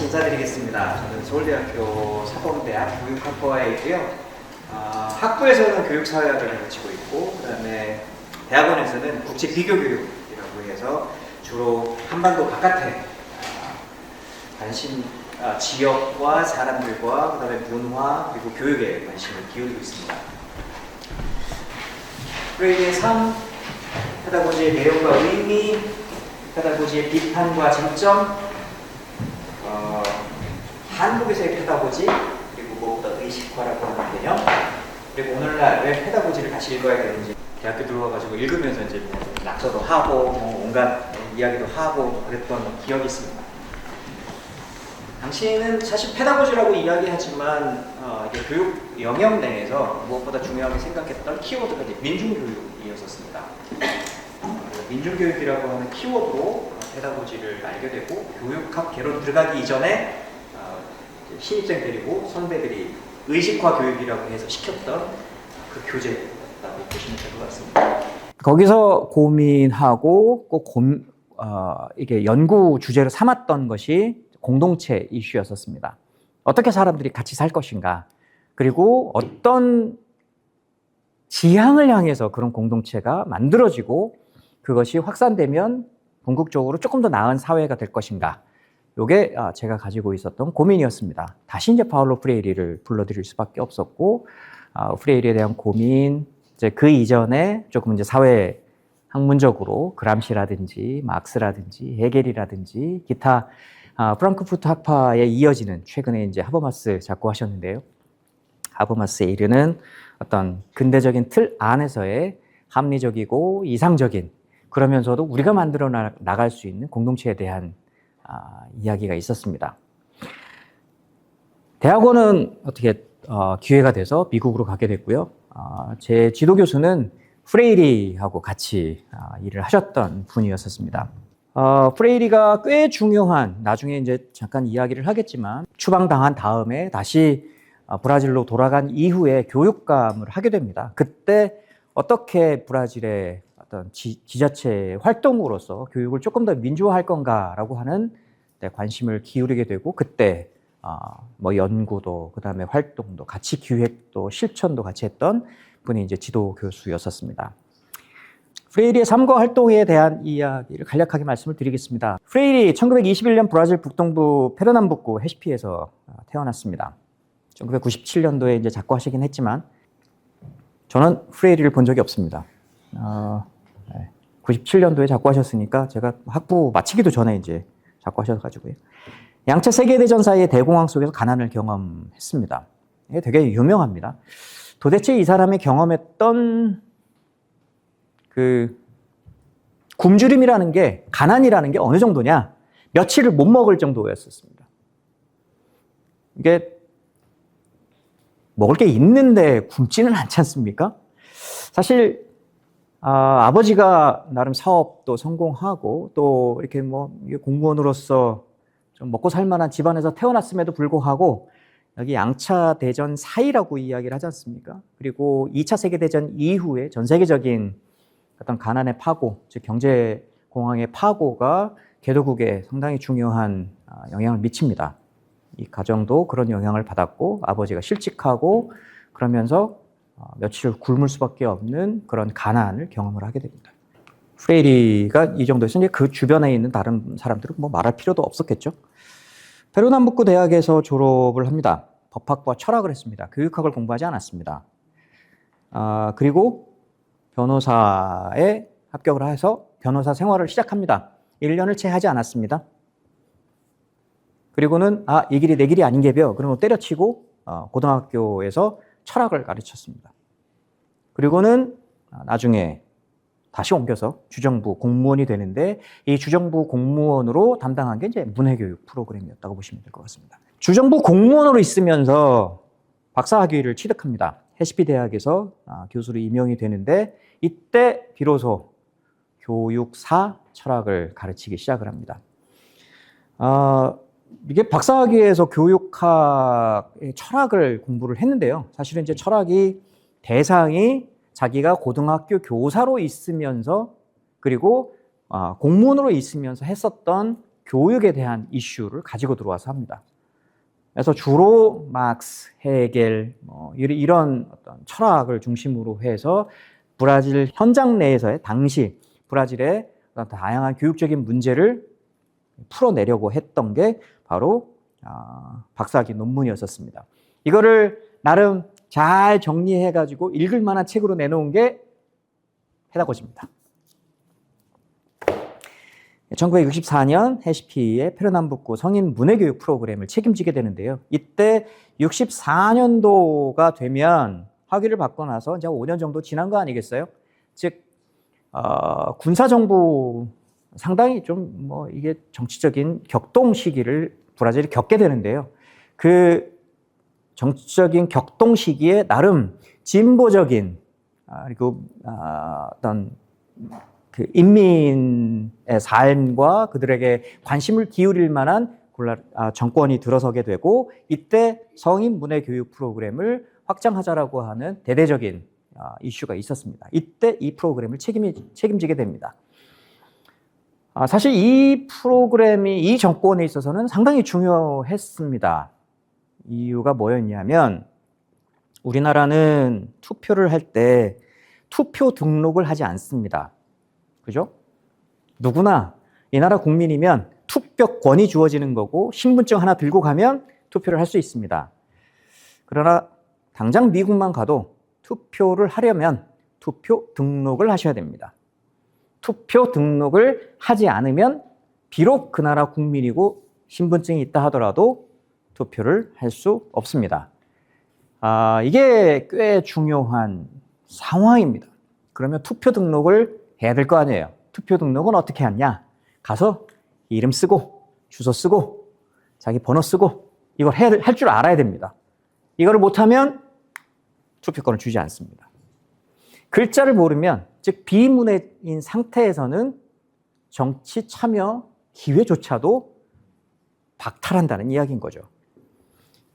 인사드리겠습니다. 저는 서울대학교 사범대학 교육학과에 있고요. 학부에서는 교육사회학을 가르치고 있고, 그 다음에 대학원에서는 국제비교교육이라고 해서 주로 한반도 바깥에 지역과 사람들과 그 다음에 문화 그리고 교육에 관심을 기울이고 있습니다. 프레이리의 삶, 페다고지의 내용과 의미, 페다고지의 비판과 쟁점, 한국에서의 페다고지, 그리고 무엇보다 의식화라고 하는 개념, 그리고 오늘날 왜 페다고지를 다시 읽어야 되는지, 대학교 들어와가지고 읽으면서 이제 낙서도 하고 온갖 이야기도 하고 그랬던 기억이 있습니다. 당시에는 사실 페다고지라고 이야기하지만 이게 교육 영역 내에서 무엇보다 중요하게 생각했던 키워드가 이제 민중교육이었었습니다. 민중교육이라고 하는 키워드로 페다고지를 알게 되고, 교육학계로 들어가기 이전에 신입생 데리고 선배들이 의식화 교육이라고 해서 시켰던 그 교재라고 보시면 될 것 같습니다. 거기서 고민하고 꼭 이게 연구 주제로 삼았던 것이 공동체 이슈였었습니다. 어떻게 사람들이 같이 살 것인가, 그리고 어떤 지향을 향해서 그런 공동체가 만들어지고 그것이 확산되면 궁극적으로 조금 더 나은 사회가 될 것인가, 이게 제가 가지고 있었던 고민이었습니다. 다시 이제 파울로 프레이리를 불러드릴 수밖에 없었고, 프레이리에 대한 고민, 이제 그 이전에 조금 이제 사회 학문적으로 그람시라든지 막스라든지 헤겔이라든지 기타 프랑크푸르트 학파에 이어지는, 최근에 이제 하버마스 작고 하셨는데요. 하버마스에 이르는 어떤 근대적인 틀 안에서의 합리적이고 이상적인, 그러면서도 우리가 만들어 나갈 수 있는 공동체에 대한 이야기가 있었습니다. 대학원은 어떻게 기회가 돼서 미국으로 가게 됐고요. 제 지도 교수는 프레이리하고 같이 일을 하셨던 분이었습니다. 프레이리가 꽤 중요한, 나중에 이제 잠깐 이야기를 하겠지만, 추방당한 다음에 다시 브라질로 돌아간 이후에 교육감을 하게 됩니다. 그때 어떻게 브라질의 어떤 지자체 활동으로서 교육을 조금 더 민주화할 건가라고 하는 관심을 기울이게 되고, 그때 뭐 연구도 그다음에 활동도 같이, 기획도 실천도 같이 했던 분이 이제 지도 교수였었습니다. 프레이리의 삶과 활동에 대한 이야기를 간략하게 말씀을 드리겠습니다. 프레이리 1921년 브라질 북동부 페르남부쿠 헤시피에서 태어났습니다. 1997년도에 이제 작고하시긴 했지만 저는 프레이리를 본 적이 없습니다. 97년도에 작고하셨으니까 제가 학부 마치기도 전에 이제 작고하셔가지고요. 양차 세계대전 사이의 대공황 속에서 가난을 경험했습니다. 이게 되게 유명합니다. 도대체 이 사람이 경험했던 그 굶주림이라는 게, 가난이라는 게 어느 정도냐? 며칠을 못 먹을 정도였었습니다. 이게 먹을 게 있는데 굶지는 않지 않습니까? 사실 아버지가 나름 사업도 성공하고 또 이렇게 뭐 공무원으로서 좀 먹고 살 만한 집안에서 태어났음에도 불구하고, 여기 양차 대전 사이라고 이야기를 하지 않습니까? 그리고 2차 세계대전 이후에 전 세계적인 어떤 가난의 파고, 즉 경제 공황의 파고가 개도국에 상당히 중요한 영향을 미칩니다. 이 가정도 그런 영향을 받았고, 아버지가 실직하고 그러면서 며칠 굶을 수밖에 없는 그런 가난을 경험을 하게 됩니다. 프레이리가 이 정도에서 이제 그 주변에 있는 다른 사람들은 뭐 말할 필요도 없었겠죠. 페르남부쿠 대학에서 졸업을 합니다. 법학과 철학을 했습니다. 교육학을 공부하지 않았습니다. 그리고 변호사에 합격을 해서 변호사 생활을 시작합니다. 1년을 채 하지 않았습니다. 그리고는 이 길이 내 길이 아닌 게벼, 그러면 때려치고 고등학교에서 철학을 가르쳤습니다. 그리고는 나중에 다시 옮겨서 주정부 공무원이 되는데, 이 주정부 공무원으로 담당한 게 이제 문해교육 프로그램이었다고 보시면 될 것 같습니다. 주정부 공무원으로 있으면서 박사학위를 취득합니다. 헤시피 대학에서 교수로 임용이 되는데, 이때 비로소 교육사 철학을 가르치기 시작을 합니다. 이게 박사학위에서 교육학의 철학을 공부를 했는데요. 사실은 이제 철학이 대상이 자기가 고등학교 교사로 있으면서, 그리고 공무원으로 있으면서 했었던 교육에 대한 이슈를 가지고 들어와서 합니다. 그래서 주로 막스, 헤겔 이런 어떤 철학을 중심으로 해서 브라질 현장 내에서의 당시 브라질의 다양한 교육적인 문제를 풀어내려고 했던 게 바로 박사학위 논문이었었습니다. 이거를 나름 잘 정리해가지고 읽을 만한 책으로 내놓은 게 페다고지입니다. 1964년 해시피의 페르남부코 성인 문해교육 프로그램을 책임지게 되는데요. 이때 64년도가 되면 학위를 받고 나서 이제 5년 정도 지난 거 아니겠어요? 즉 군사정부 상당히 좀 이게 정치적인 격동 시기를 브라질이 겪게 되는데요. 그 정치적인 격동 시기에 나름 진보적인 그리고 어떤 그 인민의 삶과 그들에게 관심을 기울일 만한 정권이 들어서게 되고 이때 성인 문해 교육 프로그램을 확장하자라고 하는 대대적인 이슈가 있었습니다. 이때 이 프로그램을 책임지게 됩니다. 사실 이 프로그램이 이 정권에 있어서는 상당히 중요했습니다. 이유가 뭐였냐면 우리나라는 투표를 할 때 투표 등록을 하지 않습니다. 그죠? 누구나 이 나라 국민이면 투표권이 주어지는 거고 신분증 하나 들고 가면 투표를 할 수 있습니다. 그러나 당장 미국만 가도 투표를 하려면 투표 등록을 하셔야 됩니다. 투표 등록을 하지 않으면 비록 그 나라 국민이고 신분증이 있다 하더라도 투표를 할 수 없습니다. 이게 꽤 중요한 상황입니다. 그러면 투표 등록을 해야 될 거 아니에요. 투표 등록은 어떻게 하냐? 가서 이름 쓰고 주소 쓰고 자기 번호 쓰고 이걸 할 줄 알아야 됩니다. 이거를 못하면 투표권을 주지 않습니다. 글자를 모르면 즉 비문해인 상태에서는 정치 참여 기회조차도 박탈한다는 이야기인 거죠.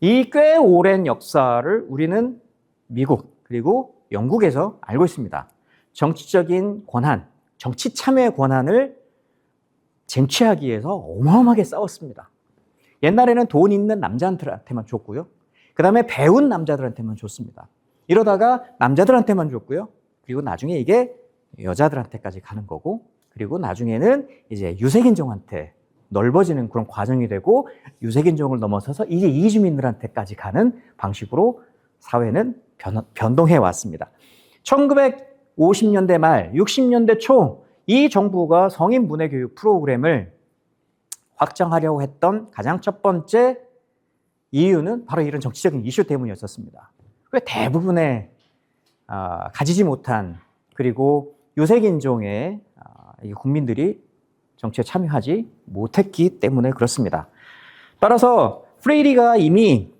이 꽤 오랜 역사를 우리는 미국 그리고 영국에서 알고 있습니다. 정치적인 권한, 정치 참여의 권한을 쟁취하기 위해서 어마어마하게 싸웠습니다. 옛날에는 돈 있는 남자한테만 줬고요. 그 다음에 배운 남자들한테만 줬습니다. 이러다가 남자들한테만 줬고요. 그리고 나중에 이게 여자들한테까지 가는 거고, 그리고 나중에는 이제 유색인종한테 넓어지는 그런 과정이 되고, 유색인종을 넘어서서 이제 이주민들한테까지 가는 방식으로 사회는 변동해 왔습니다. 1950년대 말, 60년대 초, 이 정부가 성인 문해교육 프로그램을 확장하려고 했던 가장 첫 번째 이유는 바로 이런 정치적인 이슈 때문이었습니다. 왜 대부분의 가지지 못한 그리고 유색인종의 국민들이 정치에 참여하지 못했기 때문에 그렇습니다. 따라서 프레이리가 이미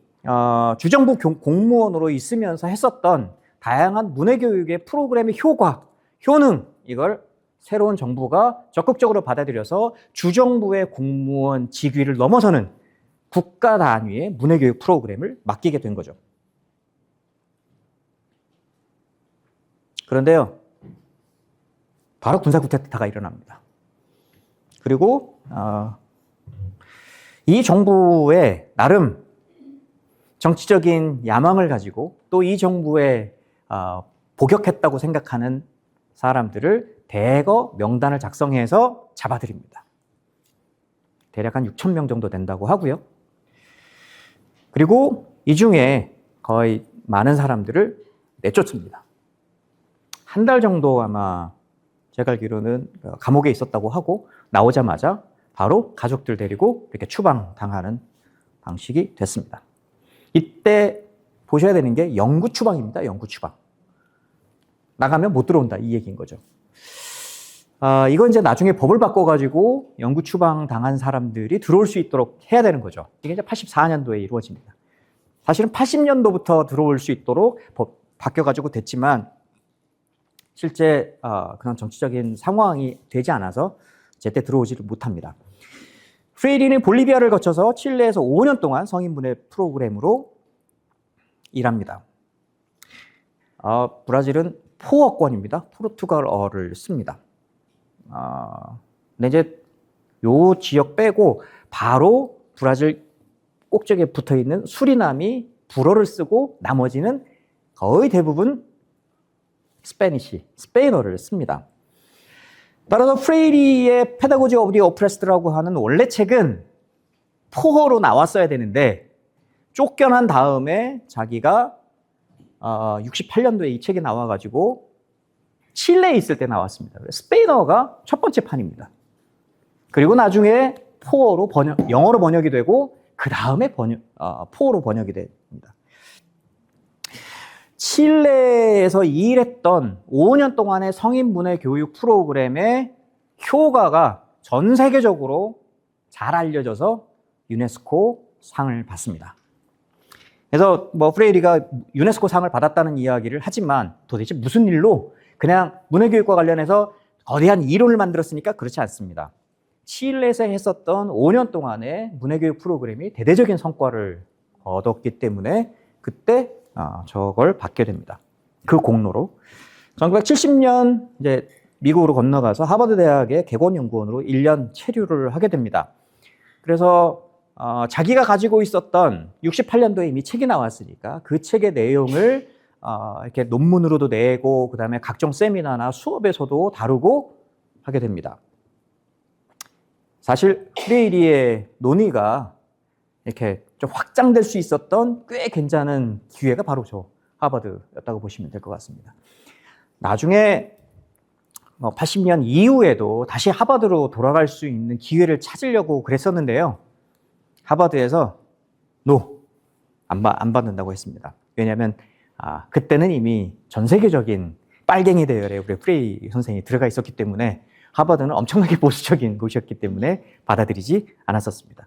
주정부 공무원으로 있으면서 했었던 다양한 문해교육의 프로그램의 효과, 효능, 이걸 새로운 정부가 적극적으로 받아들여서 주정부의 공무원 직위를 넘어서는 국가 단위의 문해교육 프로그램을 맡기게 된 거죠. 그런데요, 바로 군사 쿠데타가 일어납니다. 그리고 이 정부의 나름 정치적인 야망을 가지고 또 이 정부에 복역했다고 생각하는 사람들을 대거 명단을 작성해서 잡아들입니다. 대략 한 6천 명 정도 된다고 하고요. 그리고 이 중에 거의 많은 사람들을 내쫓습니다. 한 달 정도 아마 제가 알기로는 감옥에 있었다고 하고 나오자마자 바로 가족들 데리고 이렇게 추방당하는 방식이 됐습니다. 이때 보셔야 되는 게 영구 추방입니다. 영구 추방. 나가면 못 들어온다 이 얘기인 거죠. 이건 이제 나중에 법을 바꿔가지고 영구 추방 당한 사람들이 들어올 수 있도록 해야 되는 거죠. 이게 이제 84년도에 이루어집니다. 사실은 80년도부터 들어올 수 있도록 법 바뀌어가지고 됐지만 실제 그런 정치적인 상황이 되지 않아서 제때 들어오지를 못합니다. 프레이리는 볼리비아를 거쳐서 칠레에서 5년 동안 성인문해 프로그램으로 일합니다. 브라질은 포어권입니다. 포르투갈어를 씁니다. 근데 이제 요 지역 빼고 바로 브라질 꼭지에 붙어 있는 수리남이 불어를 쓰고 나머지는 거의 대부분 스페인어를 씁니다. 따라서 프레이리의 페다고지 오브 디 오프레스드라고 하는 원래 책은 포어로 나왔어야 되는데 쫓겨난 다음에 자기가 68년도에 이 책이 나와가지고 칠레에 있을 때 나왔습니다. 스페인어가 첫 번째 판입니다. 그리고 나중에 포어로 영어로 번역이 되고 그 다음에 포어로 번역이 됩니다. 칠레에서 일했던 5년 동안의 성인 문해 교육 프로그램의 효과가 전 세계적으로 잘 알려져서 유네스코 상을 받습니다. 그래서 프레이리가 유네스코 상을 받았다는 이야기를 하지만 도대체 무슨 일로 그냥 문해교육과 관련해서 거대한 이론을 만들었으니까 그렇지 않습니다. 칠레에서 했었던 5년 동안의 문해교육 프로그램이 대대적인 성과를 얻었기 때문에 그때 저걸 받게 됩니다. 그 공로로 1970년 이제 미국으로 건너가서 하버드 대학의 객원연구원으로 1년 체류를 하게 됩니다. 그래서 자기가 가지고 있었던 68년도에 이미 책이 나왔으니까 그 책의 내용을 이렇게 논문으로도 내고 그다음에 각종 세미나나 수업에서도 다루고 하게 됩니다. 사실 프레이리의 논의가 이렇게 좀 확장될 수 있었던 꽤 괜찮은 기회가 바로 저 하버드였다고 보시면 될 것 같습니다. 나중에 80년 이후에도 다시 하버드로 돌아갈 수 있는 기회를 찾으려고 그랬었는데요. 하버드에서 안 받는다고 했습니다. 왜냐하면 그때는 이미 전 세계적인 빨갱이 대열에 우리 프레이 선생이 들어가 있었기 때문에 하버드는 엄청나게 보수적인 곳이었기 때문에 받아들이지 않았었습니다.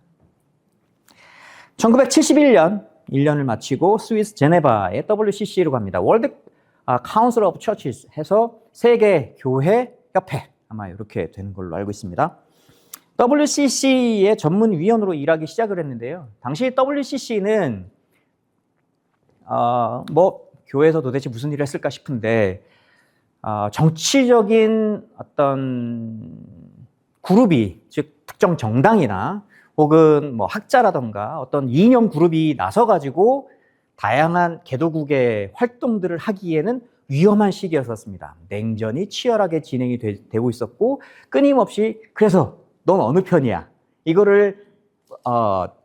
1971년 1년을 마치고 스위스 제네바의 WCC로 갑니다. 월드 카운슬 오브 처치스 해서 세계 교회 협회 아마 이렇게 되는 걸로 알고 있습니다. WCC의 전문위원으로 일하기 시작을 했는데요. 당시 WCC는 교회에서 도대체 무슨 일을 했을까 싶은데 정치적인 어떤 그룹이 즉 특정 정당이나 혹은 학자라던가 어떤 이념 그룹이 나서가지고 다양한 개도국의 활동들을 하기에는 위험한 시기였었습니다. 냉전이 치열하게 진행이 되고 있었고 끊임없이 그래서 넌 어느 편이야? 이거를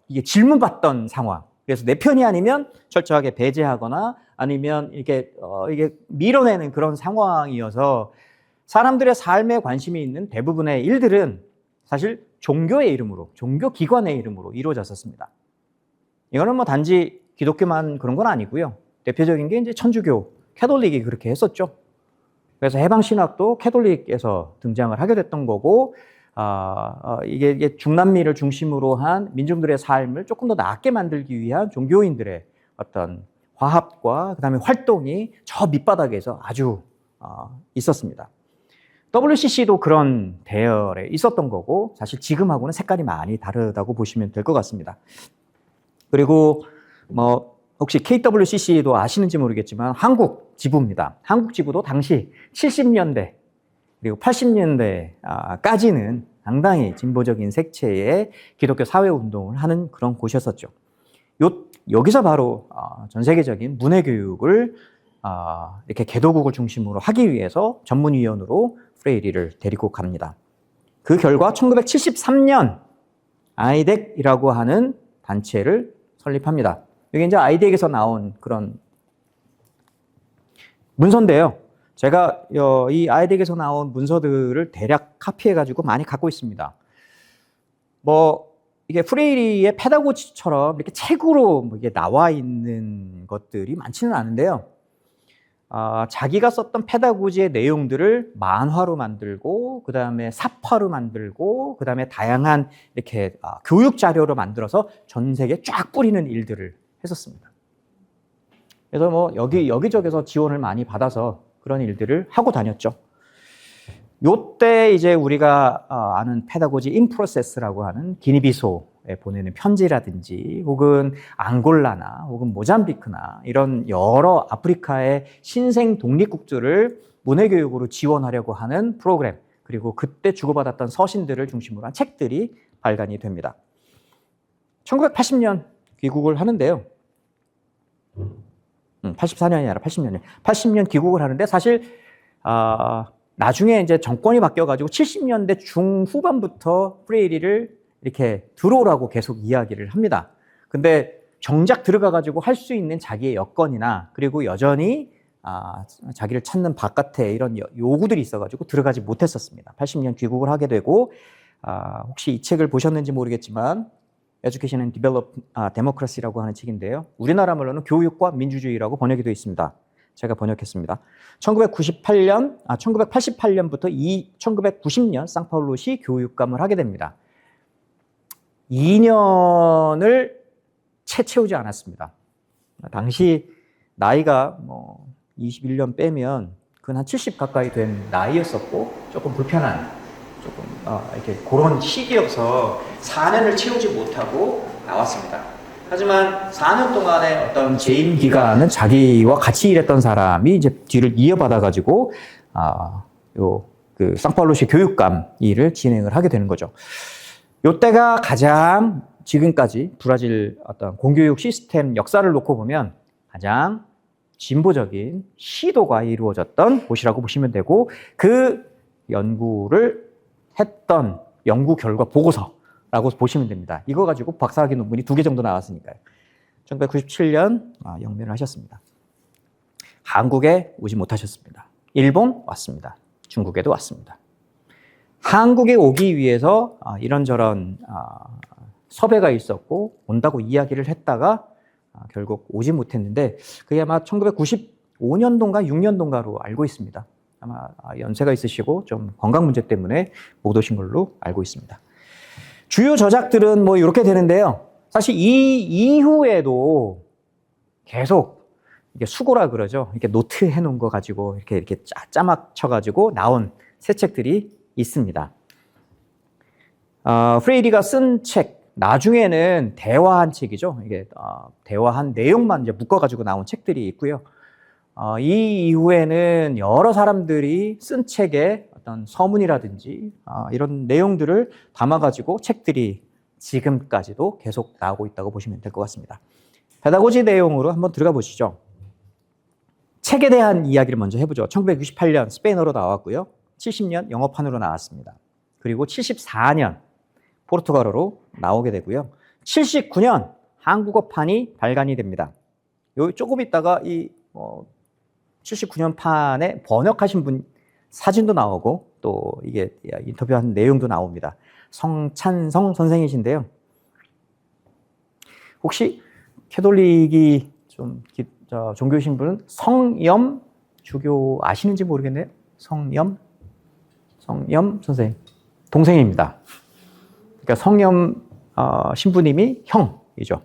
이게 질문받던 상황. 그래서 내 편이 아니면 철저하게 배제하거나 아니면 이게 밀어내는 그런 상황이어서 사람들의 삶에 관심이 있는 대부분의 일들은 사실 종교의 이름으로, 종교기관의 이름으로 이루어졌었습니다. 이거는 단지 기독교만 그런 건 아니고요. 대표적인 게 이제 천주교, 캐톨릭이 그렇게 했었죠. 그래서 해방신학도 캐톨릭에서 등장을 하게 됐던 거고, 이게 중남미를 중심으로 한 민중들의 삶을 조금 더 나았게 만들기 위한 종교인들의 어떤 화합과 그다음에 활동이 저 밑바닥에서 아주 있었습니다. WCC도 그런 대열에 있었던 거고 사실 지금하고는 색깔이 많이 다르다고 보시면 될 것 같습니다. 그리고 혹시 KWCC도 아시는지 모르겠지만 한국 지부입니다. 한국 지부도 당시 70년대 그리고 80년대까지는 상당히 진보적인 색채의 기독교 사회운동을 하는 그런 곳이었었죠. 여기서 바로 전 세계적인 문해교육을 이렇게 개도국을 중심으로 하기 위해서 전문위원으로 프레이리를 데리고 갑니다. 그 결과 1973년 아이덱이라고 하는 단체를 설립합니다. 여기 이제 아이덱에서 나온 그런 문서인데요. 제가 이 아이덱에서 나온 문서들을 대략 카피해가지고 많이 갖고 있습니다. 이게 프레이리의 페다고지처럼 이렇게 책으로 이게 나와 있는 것들이 많지는 않은데요. 자기가 썼던 페다고지의 내용들을 만화로 만들고, 그 다음에 삽화로 만들고, 그 다음에 다양한 이렇게 교육 자료로 만들어서 전 세계에 쫙 뿌리는 일들을 했었습니다. 그래서 여기저기서 지원을 많이 받아서 그런 일들을 하고 다녔죠. 요때 이제 우리가 아는 페다고지 인 프로세스라고 하는 기니비소에 보내는 편지라든지 혹은 앙골라나 혹은 모잠비크나 이런 여러 아프리카의 신생 독립국들을 문해교육으로 지원하려고 하는 프로그램, 그리고 그때 주고받았던 서신들을 중심으로 한 책들이 발간이 됩니다. 1980년 귀국을 하는데요. 84년이 아니라 80년이에요. 80년 귀국을 하는데 사실 나중에 이제 정권이 바뀌어가지고 70년대 중후반부터 프레이리를 이렇게 들어오라고 계속 이야기를 합니다. 근데 정작 들어가가지고 할 수 있는 자기의 여건이나 그리고 여전히 자기를 찾는 바깥에 이런 요구들이 있어가지고 들어가지 못했었습니다. 80년 귀국을 하게 되고 혹시 이 책을 보셨는지 모르겠지만 Education and Democracy라고 하는 책인데요. 우리나라 말로는 교육과 민주주의라고 번역이 되어 있습니다. 제가 번역했습니다. 1988년부터 1990년 상파울루시 교육감을 하게 됩니다. 2년을 채우지 않았습니다. 당시 나이가 21년 빼면 그건 한 70 가까이 된 나이였었고 조금 불편한 이렇게 그런 시기여서 4년을 채우지 못하고 나왔습니다. 하지만 4년 동안의 어떤 재임 기간은 자기와 같이 일했던 사람이 이제 뒤를 이어받아가지고 그 상파울루시 교육감 일을 진행을 하게 되는 거죠. 요때가 가장 지금까지 브라질 어떤 공교육 시스템 역사를 놓고 보면 가장 진보적인 시도가 이루어졌던 곳이라고 보시면 되고 그 연구를 했던 연구 결과 보고서라고 보시면 됩니다. 이거 가지고 박사학위 논문이 2개 정도 나왔으니까요. 1997년 영면을 하셨습니다. 한국에 오지 못하셨습니다. 일본 왔습니다. 중국에도 왔습니다. 한국에 오기 위해서 이런저런 섭외가 있었고 온다고 이야기를 했다가 결국 오지 못했는데 그게 아마 1995년도인가 6년도인가로 알고 있습니다. 아마 연세가 있으시고 좀 건강 문제 때문에 못 오신 걸로 알고 있습니다. 주요 저작들은 뭐 이렇게 되는데요. 사실 이 이후에도 계속 이게 수고라 그러죠. 이렇게 노트 해놓은 거 가지고 이렇게 짜막 쳐가지고 나온 새 책들이 있습니다. 프레이리가 쓴 책, 나중에는 대화한 책이죠. 이게 대화한 내용만 이제 묶어가지고 나온 책들이 있고요. 이 이후에는 여러 사람들이 쓴 책에 어떤 서문이라든지 이런 내용들을 담아가지고 책들이 지금까지도 계속 나오고 있다고 보시면 될 것 같습니다. 페다고지 내용으로 한번 들어가 보시죠. 책에 대한 이야기를 먼저 해보죠. 1968년 스페인어로 나왔고요. 70년 영어판으로 나왔습니다. 그리고 74년 포르투갈어로 나오게 되고요. 79년 한국어판이 발간이 됩니다. 요 조금 있다가 이 79년 판에 번역하신 분 사진도 나오고 또 이게 인터뷰한 내용도 나옵니다. 성찬성 선생이신데요. 혹시 캐톨릭이 좀 종교이신 분은 성염 주교 아시는지 모르겠네요. 성염 선생님 동생입니다. 그러니까 성염 신부님이 형이죠.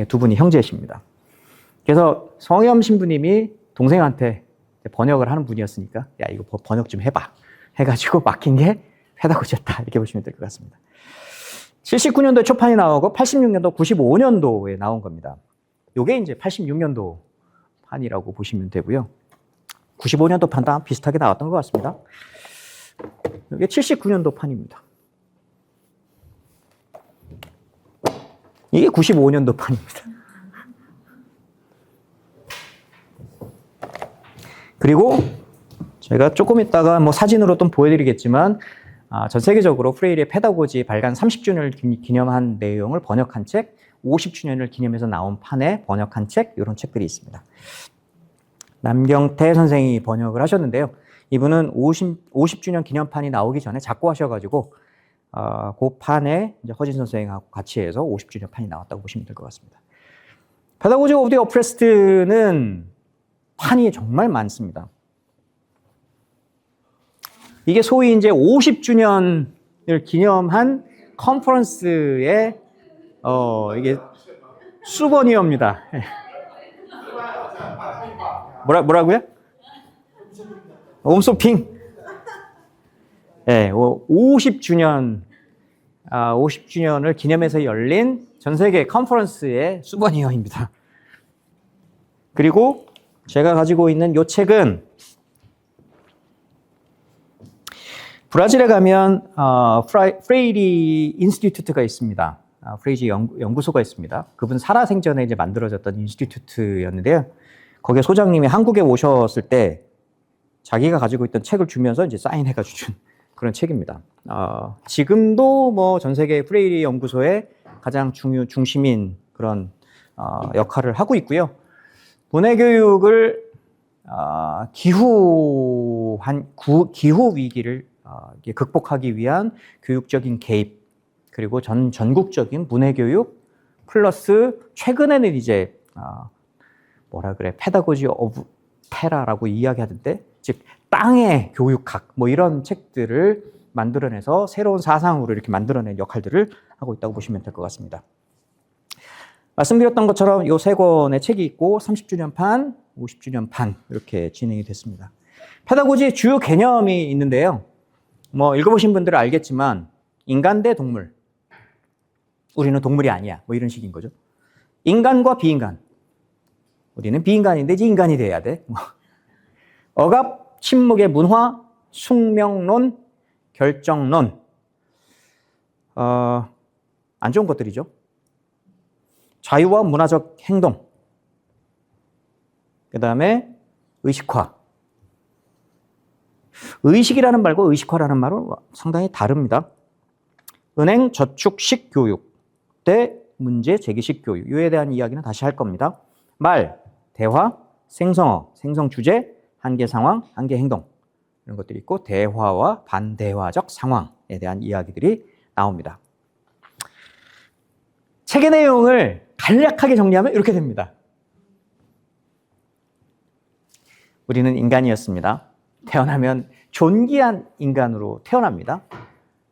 두 분이 형제십니다. 그래서 성염 신부님이 동생한테 번역을 하는 분이었으니까 야 이거 번역 좀 해봐 해가지고 맡긴 게 페다고지였다 이렇게 보시면 될 것 같습니다. 79년도에 초판이 나오고 86년도, 95년도에 나온 겁니다. 이게 이제 86년도 판이라고 보시면 되고요. 95년도 판도 비슷하게 나왔던 것 같습니다. 이게 79년도 판입니다. 이게 95년도 판입니다. 그리고 제가 조금 있다가 뭐 사진으로 또 보여드리겠지만 전 세계적으로 프레이리의 페다고지 발간 30주년을 기념한 내용을 번역한 책, 50주년을 기념해서 나온 판에 번역한 책, 이런 책들이 있습니다. 남경태 선생이 번역을 하셨는데요. 이분은 50주년 기념판이 나오기 전에 작고하셔가지고 그 판에 이제 허진 선생하고 같이 해서 50주년 판이 나왔다고 보시면 될 것 같습니다. 페다고지 오브 더 어프레스드는 판이 정말 많습니다. 이게 소위 이제 50주년을 기념한 컨퍼런스의 이게 수버니어입니다. 뭐라고요? 홈쇼핑. 네, 50주년을 기념해서 열린 전 세계 컨퍼런스의 수버니어입니다. 그리고 제가 가지고 있는 이 책은 브라질에 가면 프레이리 인스티튜트가 있습니다. 프레이지 연구소가 있습니다. 그분 살아생전에 이제 만들어졌던 인스티튜트였는데요. 거기에 소장님이 한국에 오셨을 때 자기가 가지고 있던 책을 주면서 이제 사인해가지고 준 그런 책입니다. 지금도 뭐 전 세계 프레이리 연구소의 가장 중심인 그런 역할을 하고 있고요. 문해 교육을 기후 위기를 극복하기 위한 교육적인 개입, 그리고 전국적인 문해 교육 플러스 최근에는 이제 페다고지 오브 테라라고 이야기하던데, 즉 땅의 교육학 뭐 이런 책들을 만들어내서 새로운 사상으로 이렇게 만들어낸 역할들을 하고 있다고 보시면 될 것 같습니다. 말씀드렸던 것처럼 이 세 권의 책이 있고 30주년 판, 50주년 판 이렇게 진행이 됐습니다. 페다고지의 주요 개념이 있는데요. 뭐 읽어보신 분들은 알겠지만 인간 대 동물, 우리는 동물이 아니야, 뭐 이런 식인 거죠. 인간과 비인간, 우리는 비인간인데 이제 인간이 돼야 돼. 억압, 침묵의 문화, 숙명론, 결정론. 안 좋은 것들이죠. 자유와 문화적 행동, 그 다음에 의식화. 의식이라는 말과 의식화라는 말은 상당히 다릅니다. 은행 저축식 교육 대 문제 제기식 교육, 이에 대한 이야기는 다시 할 겁니다. 말, 대화, 생성어, 생성 주제, 한계 상황, 한계 행동, 이런 것들이 있고 대화와 반대화적 상황에 대한 이야기들이 나옵니다. 책의 내용을 간략하게 정리하면 이렇게 됩니다. 우리는 인간이었습니다. 태어나면 존귀한 인간으로 태어납니다.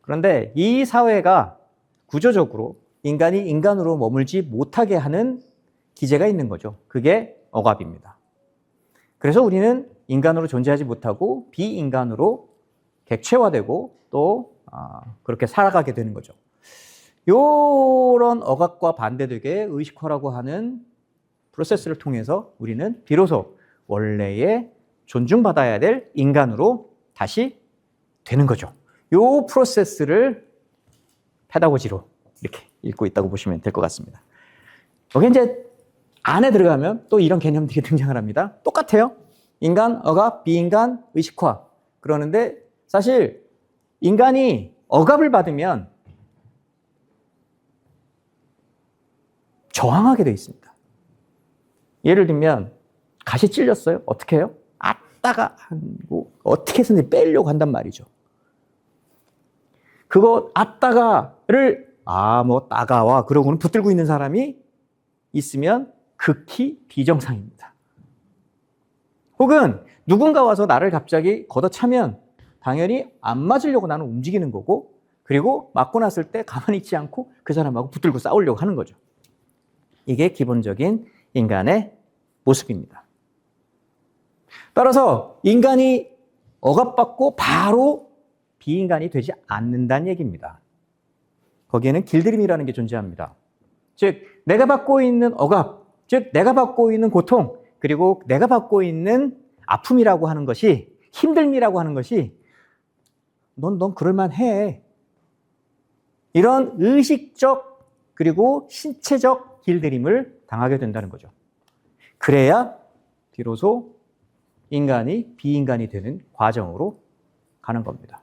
그런데 이 사회가 구조적으로 인간이 인간으로 머물지 못하게 하는 기제가 있는 거죠. 그게 억압입니다. 그래서 우리는 인간으로 존재하지 못하고 비인간으로 객체화되고 또 그렇게 살아가게 되는 거죠. 이런 억압과 반대되게 의식화라고 하는 프로세스를 통해서 우리는 비로소 원래의 존중받아야 될 인간으로 다시 되는 거죠. 이 프로세스를 페다고지로 이렇게 읽고 있다고 보시면 될 것 같습니다. 여기 이제 안에 들어가면 또 이런 개념들이 등장을 합니다. 똑같아요. 인간, 억압, 비인간, 의식화. 그러는데 사실 인간이 억압을 받으면 저항하게 되어 있습니다. 예를 들면 가시 찔렸어요. 어떻게 해요? 아따가 하고 어떻게 해서든 빼려고 한단 말이죠. 그거 아따가를 뭐 따가워 그러고는 붙들고 있는 사람이 있으면 극히 비정상입니다. 혹은 누군가 와서 나를 갑자기 걷어차면 당연히 안 맞으려고 나는 움직이는 거고, 그리고 맞고 났을 때 가만히 있지 않고 그 사람하고 붙들고 싸우려고 하는 거죠. 이게 기본적인 인간의 모습입니다. 따라서 인간이 억압받고 바로 비인간이 되지 않는다는 얘기입니다. 거기에는 길들임이라는 게 존재합니다. 즉 내가 받고 있는 억압, 즉 내가 받고 있는 고통, 그리고 내가 받고 있는 아픔이라고 하는 것이, 힘듦이라고 하는 것이 넌 그럴만해, 이런 의식적 그리고 신체적 길들임을 당하게 된다는 거죠. 그래야 비로소 인간이 비인간이 되는 과정으로 가는 겁니다.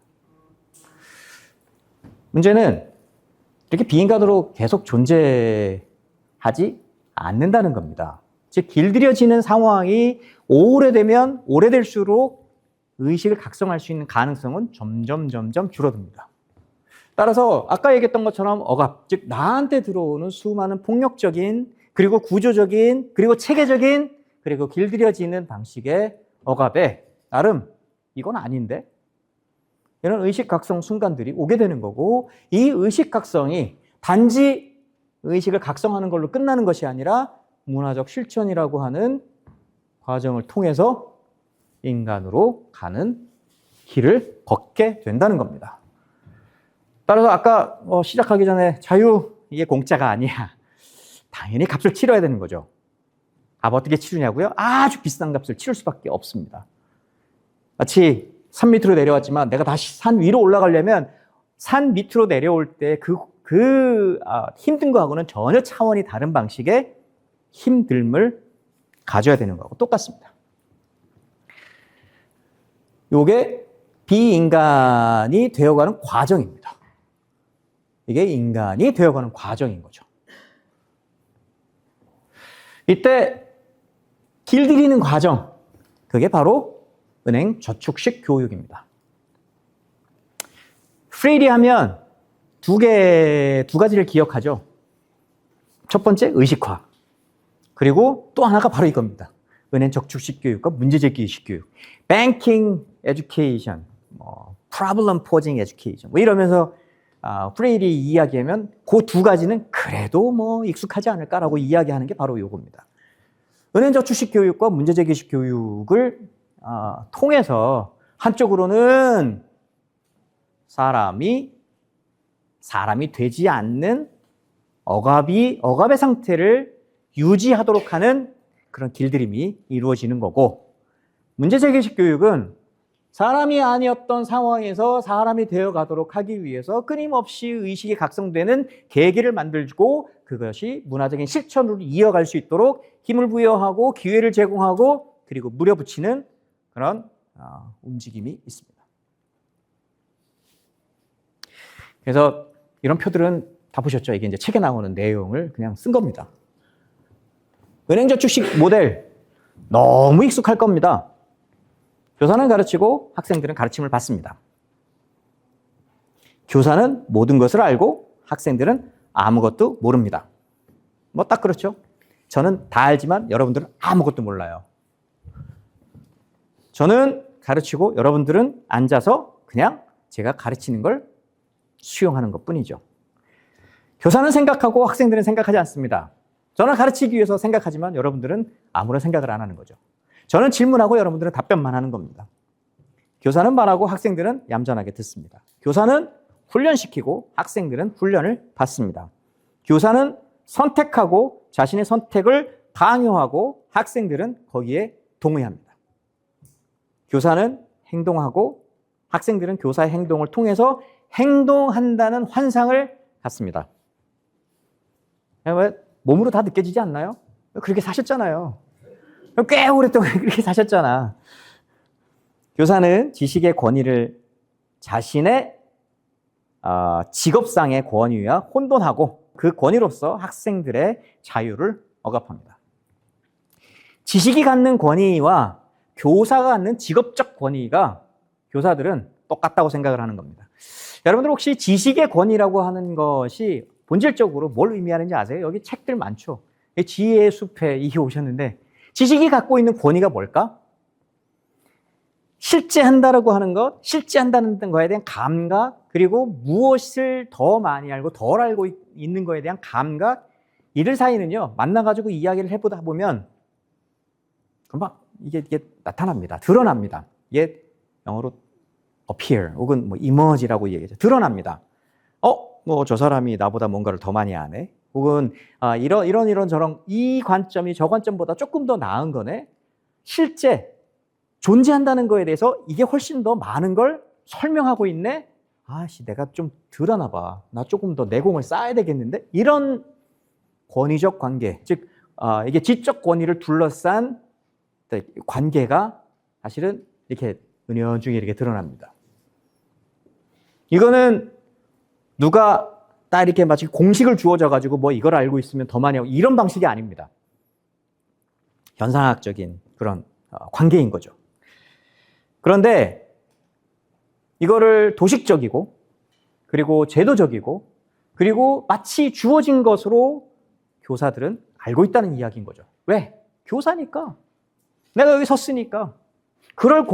문제는 이렇게 비인간으로 계속 존재하지 않는다는 겁니다. 즉 길들여지는 상황이 오래되면 오래될수록 의식을 각성할 수 있는 가능성은 점점 줄어듭니다. 따라서 아까 얘기했던 것처럼 억압, 즉 나한테 들어오는 수많은 폭력적인, 그리고 구조적인, 그리고 체계적인, 그리고 길들여지는 방식의 억압에 나름 이건 아닌데, 이런 의식 각성 순간들이 오게 되는 거고, 이 의식 각성이 단지 의식을 각성하는 걸로 끝나는 것이 아니라 문화적 실천이라고 하는 과정을 통해서 인간으로 가는 길을 걷게 된다는 겁니다. 따라서 아까 시작하기 전에 자유, 이게 공짜가 아니야. 당연히 값을 치러야 되는 거죠. 값 어떻게 치르냐고요? 아주 비싼 값을 치를 수밖에 없습니다. 마치 산 밑으로 내려왔지만 내가 다시 산 위로 올라가려면 산 밑으로 내려올 때 힘든 거하고는 전혀 차원이 다른 방식의 힘듦을 가져야 되는 거하고 똑같습니다. 이게 비인간이 되어가는 과정입니다. 이게 인간이 되어가는 과정인 거죠. 이때 길들이는 과정, 그게 바로 은행 저축식 교육입니다. 프리리 하면 두 가지를 기억하죠. 첫 번째, 의식화. 그리고 또 하나가 바로 이겁니다. 은행 저축식 교육과 문제제기식 교육. Banking education, problem posing education. 이러면서 프레일이 이야기하면 그 두 가지는 그래도 익숙하지 않을까라고 이야기하는 게 바로 이겁니다. 은행 저축식 교육과 문제제기식 교육을 통해서 한쪽으로는 사람이 되지 않는 억압의 상태를 유지하도록 하는 그런 길들임이 이루어지는 거고, 문제제기식 교육은 사람이 아니었던 상황에서 사람이 되어가도록 하기 위해서 끊임없이 의식이 각성되는 계기를 만들고 그것이 문화적인 실천으로 이어갈 수 있도록 힘을 부여하고 기회를 제공하고 그리고 물어붙이는 그런 움직임이 있습니다. 그래서 이런 표들은 다 보셨죠? 이게 이제 책에 나오는 내용을 그냥 쓴 겁니다. 은행저축식 모델 너무 익숙할 겁니다. 교사는 가르치고 학생들은 가르침을 받습니다. 교사는 모든 것을 알고 학생들은 아무것도 모릅니다. 딱 그렇죠? 저는 다 알지만 여러분들은 아무것도 몰라요. 저는 가르치고 여러분들은 앉아서 그냥 제가 가르치는 걸 수용하는 것뿐이죠. 교사는 생각하고 학생들은 생각하지 않습니다. 저는 가르치기 위해서 생각하지만 여러분들은 아무런 생각을 안 하는 거죠. 저는 질문하고 여러분들은 답변만 하는 겁니다. 교사는 말하고 학생들은 얌전하게 듣습니다. 교사는 훈련시키고 학생들은 훈련을 받습니다. 교사는 선택하고 자신의 선택을 강요하고 학생들은 거기에 동의합니다. 교사는 행동하고 학생들은 교사의 행동을 통해서 행동한다는 환상을 갖습니다. 몸으로 다 느껴지지 않나요? 그렇게 사셨잖아요. 꽤 오랫동안 그렇게 사셨잖아. 교사는 지식의 권위를 자신의 직업상의 권위와 혼돈하고 그 권위로서 학생들의 자유를 억압합니다. 지식이 갖는 권위와 교사가 갖는 직업적 권위가 교사들은 똑같다고 생각을 하는 겁니다. 여러분들 혹시 지식의 권위라고 하는 것이 본질적으로 뭘 의미하는지 아세요? 여기 책들 많죠. 지혜의 숲에 이게 오셨는데 지식이 갖고 있는 권위가 뭘까? 실제한다라고 하는 것, 실제한다는 거에 대한 감각, 그리고 무엇을 더 많이 알고 덜 알고 있는 거에 대한 감각, 이들 사이는요, 만나가지고 이야기를 해보다 보면 금방 이게 나타납니다. 드러납니다. 이게 영어로 appear 혹은 emerge라고 얘기하죠. 드러납니다. 저 사람이 나보다 뭔가를 더 많이 아네. 혹은 이런 저런 이 관점이 저 관점보다 조금 더 나은 거네. 실제 존재한다는 거에 대해서 이게 훨씬 더 많은 걸 설명하고 있네. 내가 좀 덜하나 봐. 나 조금 더 내공을 쌓아야 되겠는데. 이런 권위적 관계, 즉 이게 지적 권위를 둘러싼 관계가 사실은 이렇게 은연중에 이렇게 드러납니다. 이거는 누가 딱 이렇게 마치 공식을 주어져 가지고 이걸 알고 있으면 더 많이 하고 이런 방식이 아닙니다. 현상학적인 그런 관계인 거죠. 그런데 이거를 도식적이고 그리고 제도적이고 그리고 마치 주어진 것으로 교사들은 알고 있다는 이야기인 거죠. 왜? 교사니까. 내가 여기 섰으니까. 그럴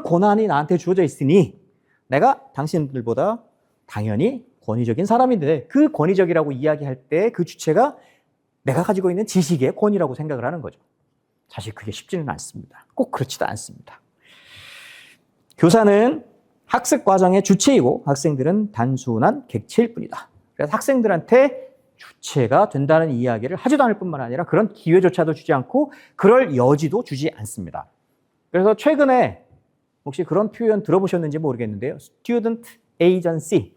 권한이 나한테 주어져 있으니 내가 당신들보다 당연히 권위적인 사람인데 그 권위적이라고 이야기할 때 그 주체가 내가 가지고 있는 지식의 권위라고 생각을 하는 거죠. 사실 그게 쉽지는 않습니다. 꼭 그렇지도 않습니다. 교사는 학습 과정의 주체이고 학생들은 단순한 객체일 뿐이다. 그래서 학생들한테 주체가 된다는 이야기를 하지도 않을 뿐만 아니라 그런 기회조차도 주지 않고 그럴 여지도 주지 않습니다. 그래서 최근에 혹시 그런 표현 들어보셨는지 모르겠는데요. Student Agency.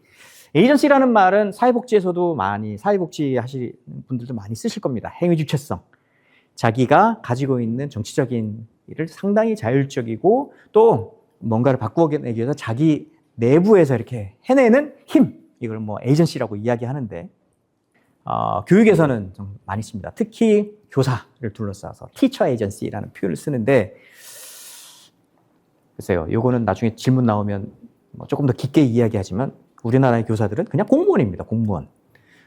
에이전시라는 말은 사회복지에서도 많이, 사회복지 하시는 분들도 많이 쓰실 겁니다. 행위주체성. 자기가 가지고 있는 정치적인 일을 상당히 자율적이고 또 뭔가를 바꾸어내기 위해서 자기 내부에서 이렇게 해내는 힘. 이걸 뭐 에이전시라고 이야기하는데, 교육에서는 좀 많이 씁니다. 특히 교사를 둘러싸서 티처 에이전시라는 표현을 쓰는데, 글쎄요, 요거는 나중에 질문 나오면 뭐 조금 더 깊게 이야기하지만 우리나라의 교사들은 그냥 공무원입니다. 공무원.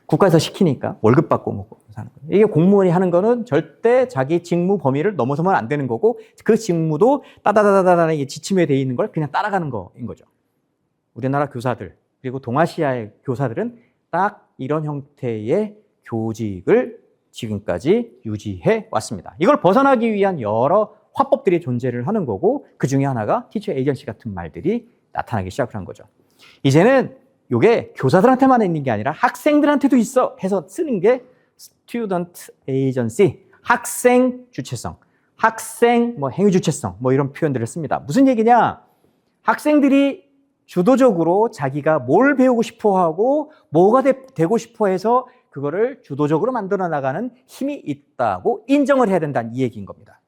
국가에서 시키니까 월급 받고 먹고 사는 거예요. 이게 공무원이 하는 거는 절대 자기 직무 범위를 넘어서면 안 되는 거고, 그 직무도 따다다다다다 지침에 돼 있는 걸 그냥 따라가는 거인 거죠. 우리나라 교사들 그리고 동아시아의 교사들은 딱 이런 형태의 교직을 지금까지 유지해 왔습니다. 이걸 벗어나기 위한 여러 화법들이 존재를 하는 거고, 그 중에 하나가 티처 에이전시 같은 말들이 나타나기 시작을 한 거죠. 이제는 이게 교사들한테만 있는 게 아니라 학생들한테도 있어 해서 쓰는 게 Student Agency, 학생 주체성, 학생 뭐 행위 주체성 뭐 이런 표현들을 씁니다. 무슨 얘기냐? 학생들이 주도적으로 자기가 뭘 배우고 싶어하고 뭐가 되고 싶어해서 그거를 주도적으로 만들어 나가는 힘이 있다고 인정을 해야 된다는 이 얘기인 겁니다.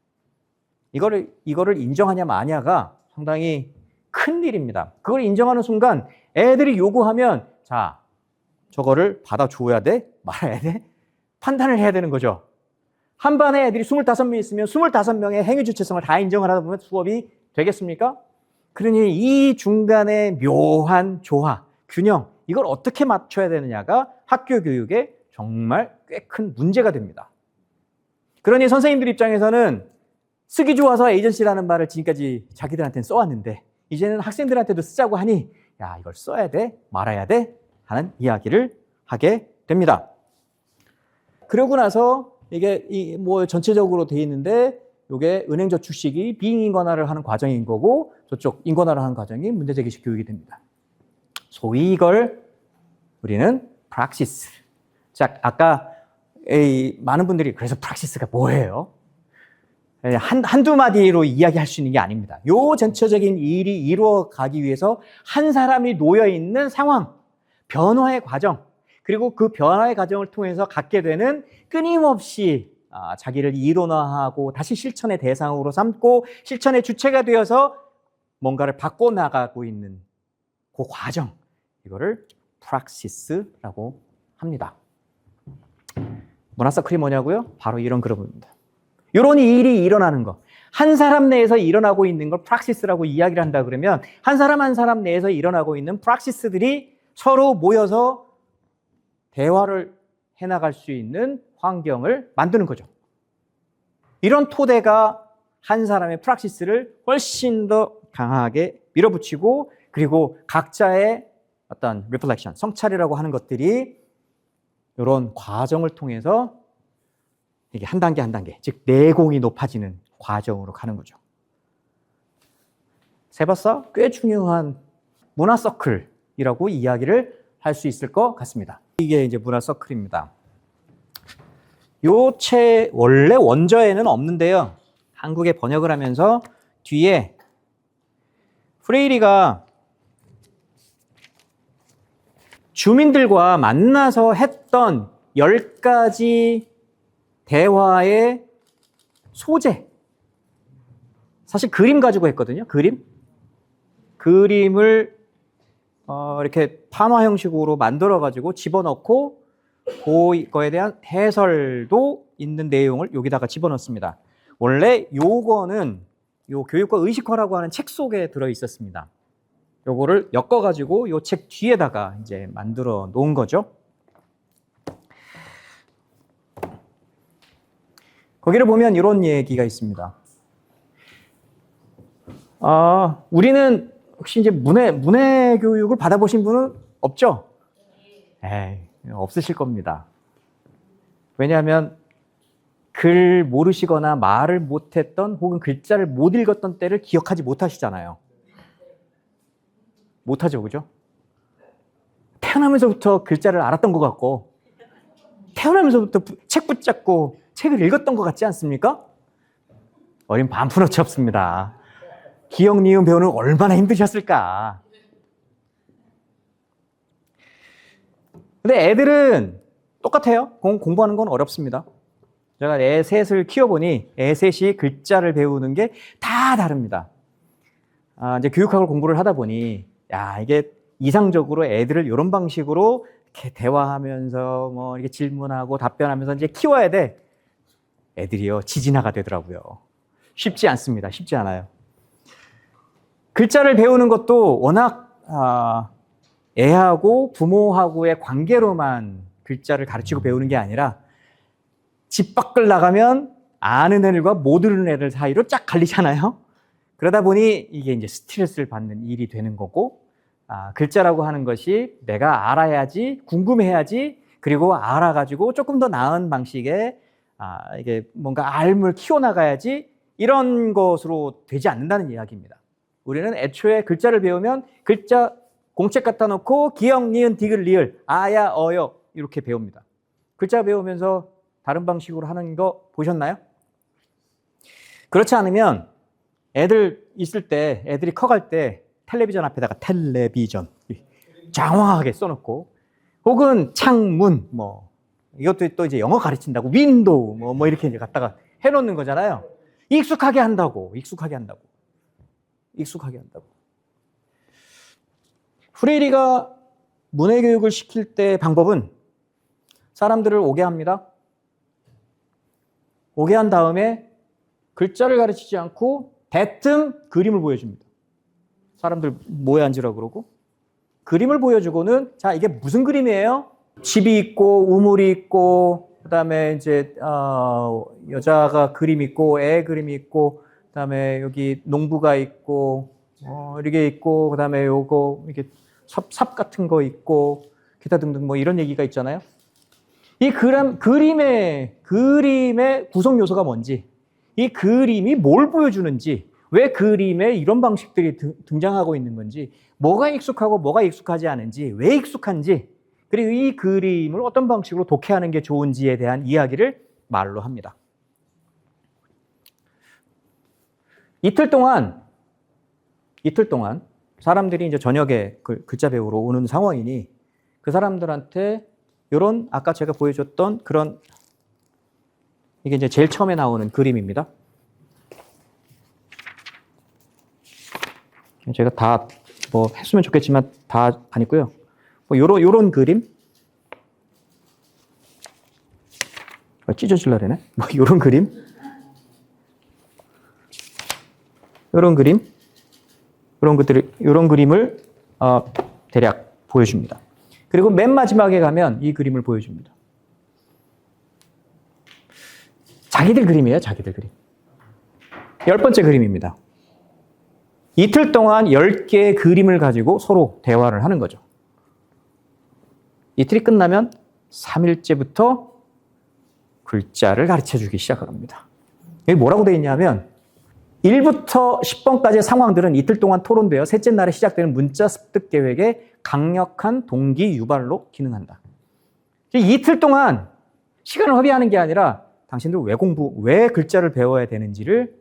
이거를 인정하냐 마냐가 상당히 큰 일입니다. 그걸 인정하는 순간 애들이 요구하면 자, 저거를 받아줘야 돼? 말아야 돼? 판단을 해야 되는 거죠. 한 반에 애들이 25명 있으면 25명의 행위 주체성을 다 인정을 하다 보면 수업이 되겠습니까? 그러니 이 중간에 묘한 조화, 균형, 이걸 어떻게 맞춰야 되느냐가 학교 교육에 정말 꽤 큰 문제가 됩니다. 그러니 선생님들 입장에서는 쓰기 좋아서 에이전시라는 말을 지금까지 자기들한테는 써왔는데 이제는 학생들한테도 쓰자고 하니 야, 이걸 써야 돼? 말아야 돼? 하는 이야기를 하게 됩니다. 그러고 나서 이게 뭐 전체적으로 돼 있는데 이게 은행저축식이 비인권화를 하는 과정인 거고 저쪽 인권화를 하는 과정이 문제제기식 교육이 됩니다. 소위 이걸 우리는 프락시스. 자, 아까 많은 분들이 그래서 프락시스가 뭐예요? 한두 마디로 이야기할 수 있는 게 아닙니다. 요 전체적인 일이 이루어가기 위해서 한 사람이 놓여있는 상황, 변화의 과정, 그리고 그 변화의 과정을 통해서 갖게 되는 끊임없이 자기를 이론화하고 다시 실천의 대상으로 삼고 실천의 주체가 되어서 뭔가를 바꿔나가고 있는 그 과정, 이거를 프락시스라고 합니다. 문화서클이 뭐냐고요? 바로 이런 그룹입니다. 이런 일이 일어나는 거. 한 사람 내에서 일어나고 있는 걸 프락시스라고 이야기를 한다 그러면 한 사람 한 사람 내에서 일어나고 있는 프락시스들이 서로 모여서 대화를 해나갈 수 있는 환경을 만드는 거죠. 이런 토대가 한 사람의 프락시스를 훨씬 더 강하게 밀어붙이고 그리고 각자의 어떤 리플렉션, 성찰이라고 하는 것들이 이런 과정을 통해서 이게 한 단계 한 단계, 즉 내공이 높아지는 과정으로 가는 거죠. 세바사 꽤 중요한 문화 서클이라고 이야기를 할 수 있을 것 같습니다. 이게 이제 문화 서클입니다. 요 책 원래 원저에는 없는데요. 한국에 번역을 하면서 뒤에 프레이리가 주민들과 만나서 했던 10가지 대화의 소재. 사실 그림 가지고 했거든요. 그림을 이렇게 판화 형식으로 만들어가지고 집어넣고 그거에 대한 해설도 있는 내용을 여기다가 집어넣습니다. 원래 요거는 요 교육과 의식화라고 하는 책 속에 들어 있었습니다. 요거를 엮어가지고 요 책 뒤에다가 이제 만들어 놓은 거죠. 거기를 보면 이런 얘기가 있습니다. 우리는 혹시 이제 문해 교육을 받아보신 분은 없죠? 없으실 겁니다. 왜냐하면 글 모르시거나 말을 못했던 혹은 글자를 못 읽었던 때를 기억하지 못하시잖아요. 못하죠, 그죠? 태어나면서부터 글자를 알았던 것 같고 태어나면서부터 책 붙잡고 책을 읽었던 것 같지 않습니까? 어린 반푼어치 없습니다. 기억, 니은 배우는 얼마나 힘드셨을까. 근데 애들은 똑같아요. 공부하는 건 어렵습니다. 제가 애 셋을 키워보니 애 셋이 글자를 배우는 게 다 다릅니다. 이제 교육학을 공부를 하다 보니, 야, 이게 이상적으로 애들을 이런 방식으로 이렇게 대화하면서 뭐 이렇게 질문하고 답변하면서 이제 키워야 돼. 애들이요, 지진아가 되더라고요. 쉽지 않습니다. 쉽지 않아요. 글자를 배우는 것도 워낙 애하고 부모하고의 관계로만 글자를 가르치고 배우는 게 아니라 집 밖을 나가면 아는 애들과 모르는 애들 사이로 쫙 갈리잖아요. 그러다 보니 이게 이제 스트레스를 받는 일이 되는 거고, 글자라고 하는 것이 내가 알아야지, 궁금해야지, 그리고 알아가지고 조금 더 나은 방식의 이게 뭔가 알을 키워나가야지 이런 것으로 되지 않는다는 이야기입니다. 우리는 애초에 글자를 배우면 글자 공책 갖다 놓고 기역, 니은, 디귿, 리을, 아야, 어여 이렇게 배웁니다. 글자 배우면서 다른 방식으로 하는 거 보셨나요? 그렇지 않으면 애들 있을 때, 애들이 커갈 때 텔레비전 앞에다가 텔레비전 장황하게 써놓고, 혹은 창문, 뭐 이것도 또 이제 영어 가르친다고 윈도우 뭐 이렇게 이제 갖다가 해놓는 거잖아요. 익숙하게 한다고. 프레이리가 문해교육을 시킬 때 방법은 사람들을 오게 합니다. 오게 한 다음에 글자를 가르치지 않고 대뜸 그림을 보여줍니다. 사람들 뭐에 앉으라고 그러고 그림을 보여주고는, 자, 이게 무슨 그림이에요? 집이 있고 우물이 있고, 그다음에 이제 여자가 그림 있고 애 그림이 있고, 그다음에 여기 농부가 있고 이렇게 있고, 그다음에 요거 이렇게 삽 같은 거 있고, 기타 등등 뭐 이런 얘기가 있잖아요. 이 그림의 구성 요소가 뭔지, 이 그림이 뭘 보여주는지, 왜 그림에 이런 방식들이 등장하고 있는 건지, 뭐가 익숙하고 뭐가 익숙하지 않은지, 왜 익숙한지, 그리고 이 그림을 어떤 방식으로 독해하는 게 좋은지에 대한 이야기를 말로 합니다. 이틀 동안 사람들이 이제 저녁에 글자 배우러 오는 상황이니 그 사람들한테 이런 아까 제가 보여줬던 그런, 이게 이제 제일 처음에 나오는 그림입니다. 제가 다 뭐 했으면 좋겠지만 다 아니고요. 뭐 요런 그림, 찢어질라 그러네. 뭐 요런 그림을 대략 보여줍니다. 그리고 맨 마지막에 가면 이 그림을 보여줍니다. 자기들 그림이에요, 자기들 그림. 10번째 그림입니다. 이틀 동안 10개의 그림을 가지고 서로 대화를 하는 거죠. 이틀이 끝나면 3일째부터 글자를 가르쳐 주기 시작합니다. 여기 뭐라고 되어 있냐면 1부터 10번까지의 상황들은 이틀 동안 토론되어 셋째 날에 시작되는 문자 습득 계획의 강력한 동기 유발로 기능한다. 이틀 동안 시간을 허비하는 게 아니라 당신들 왜 글자를 배워야 되는지를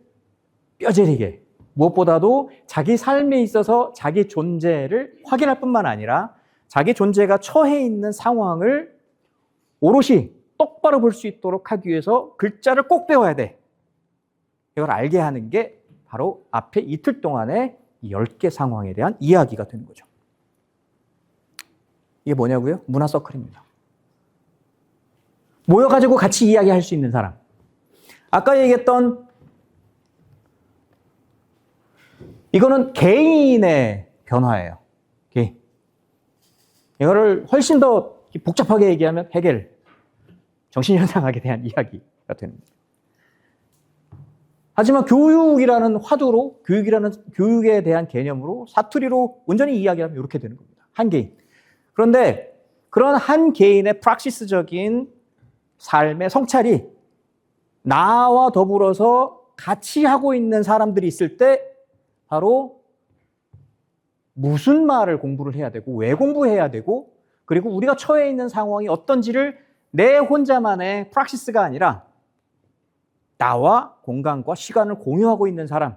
뼈저리게, 무엇보다도 자기 삶에 있어서 자기 존재를 확인할 뿐만 아니라 자기 존재가 처해 있는 상황을 오롯이 똑바로 볼 수 있도록 하기 위해서 글자를 꼭 배워야 돼. 이걸 알게 하는 게 바로 앞에 이틀 동안의 10개 상황에 대한 이야기가 되는 거죠. 이게 뭐냐고요? 문화 서클입니다. 모여가지고 같이 이야기할 수 있는 사람. 아까 얘기했던 이거는 개인의 변화예요. 이거를 훨씬 더 복잡하게 얘기하면 헤겔, 정신현상학에 대한 이야기가 됩니다. 하지만 교육이라는 화두로, 교육에 대한 개념으로, 사투리로 온전히 이야기하면 이렇게 되는 겁니다. 한 개인. 그런데 그런 한 개인의 프락시스적인 삶의 성찰이 나와 더불어서 같이 하고 있는 사람들이 있을 때 바로 무슨 말을 공부를 해야 되고 왜 공부해야 되고, 그리고 우리가 처해 있는 상황이 어떤지를 내 혼자만의 프락시스가 아니라 나와 공간과 시간을 공유하고 있는 사람,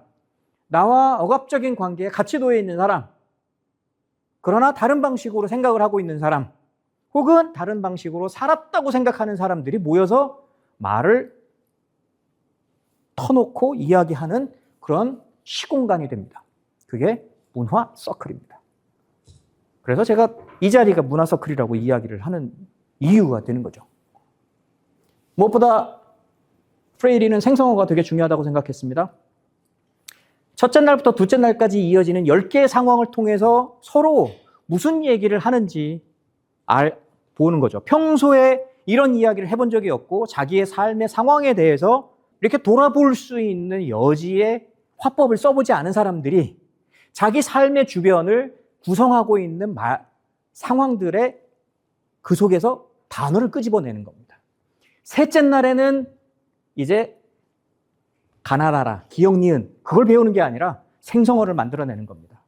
나와 억압적인 관계에 같이 놓여 있는 사람, 그러나 다른 방식으로 생각을 하고 있는 사람, 혹은 다른 방식으로 살았다고 생각하는 사람들이 모여서 말을 터놓고 이야기하는 그런 시공간이 됩니다. 그게 문화 서클입니다. 그래서 제가 이 자리가 문화 서클이라고 이야기를 하는 이유가 되는 거죠. 무엇보다 프레이리는 생성어가 되게 중요하다고 생각했습니다. 첫째 날부터 둘째 날까지 이어지는 10개의 상황을 통해서 서로 무슨 얘기를 하는지 보는 거죠. 평소에 이런 이야기를 해본 적이 없고 자기의 삶의 상황에 대해서 이렇게 돌아볼 수 있는 여지의 화법을 써보지 않은 사람들이 자기 삶의 주변을 구성하고 있는 상황들의 그 속에서 단어를 끄집어내는 겁니다. 셋째 날에는 이제 가나다라, 기역, 니은 그걸 배우는 게 아니라 생성어를 만들어내는 겁니다.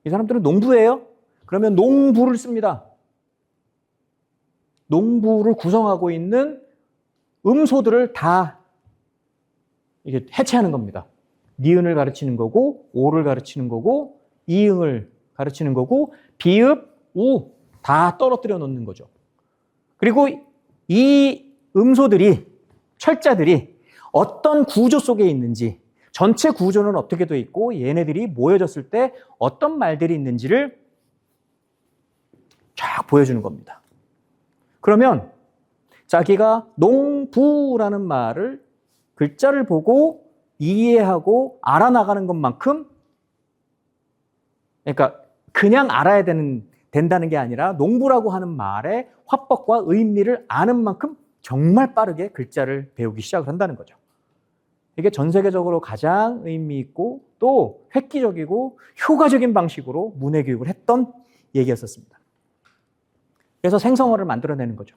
이 사람들은 농부예요? 그러면 농부를 씁니다. 농부를 구성하고 있는 음소들을 다 이게 해체하는 겁니다. 니은을 가르치는 거고, 오를 가르치는 거고, 이응을 가르치는 거고, 비읍, 우 다 떨어뜨려 놓는 거죠. 그리고 이 음소들이, 철자들이 어떤 구조 속에 있는지, 전체 구조는 어떻게 돼 있고, 얘네들이 모여졌을 때 어떤 말들이 있는지를 쫙 보여주는 겁니다. 그러면 자기가 농부라는 말을 글자를 보고 이해하고 알아나가는 것만큼, 그러니까 그냥 알아야 된다는 게 아니라 농부라고 하는 말의 화법과 의미를 아는 만큼 정말 빠르게 글자를 배우기 시작을 한다는 거죠. 이게 전 세계적으로 가장 의미 있고 또 획기적이고 효과적인 방식으로 문해 교육을 했던 얘기였었습니다. 그래서 생성어를 만들어내는 거죠.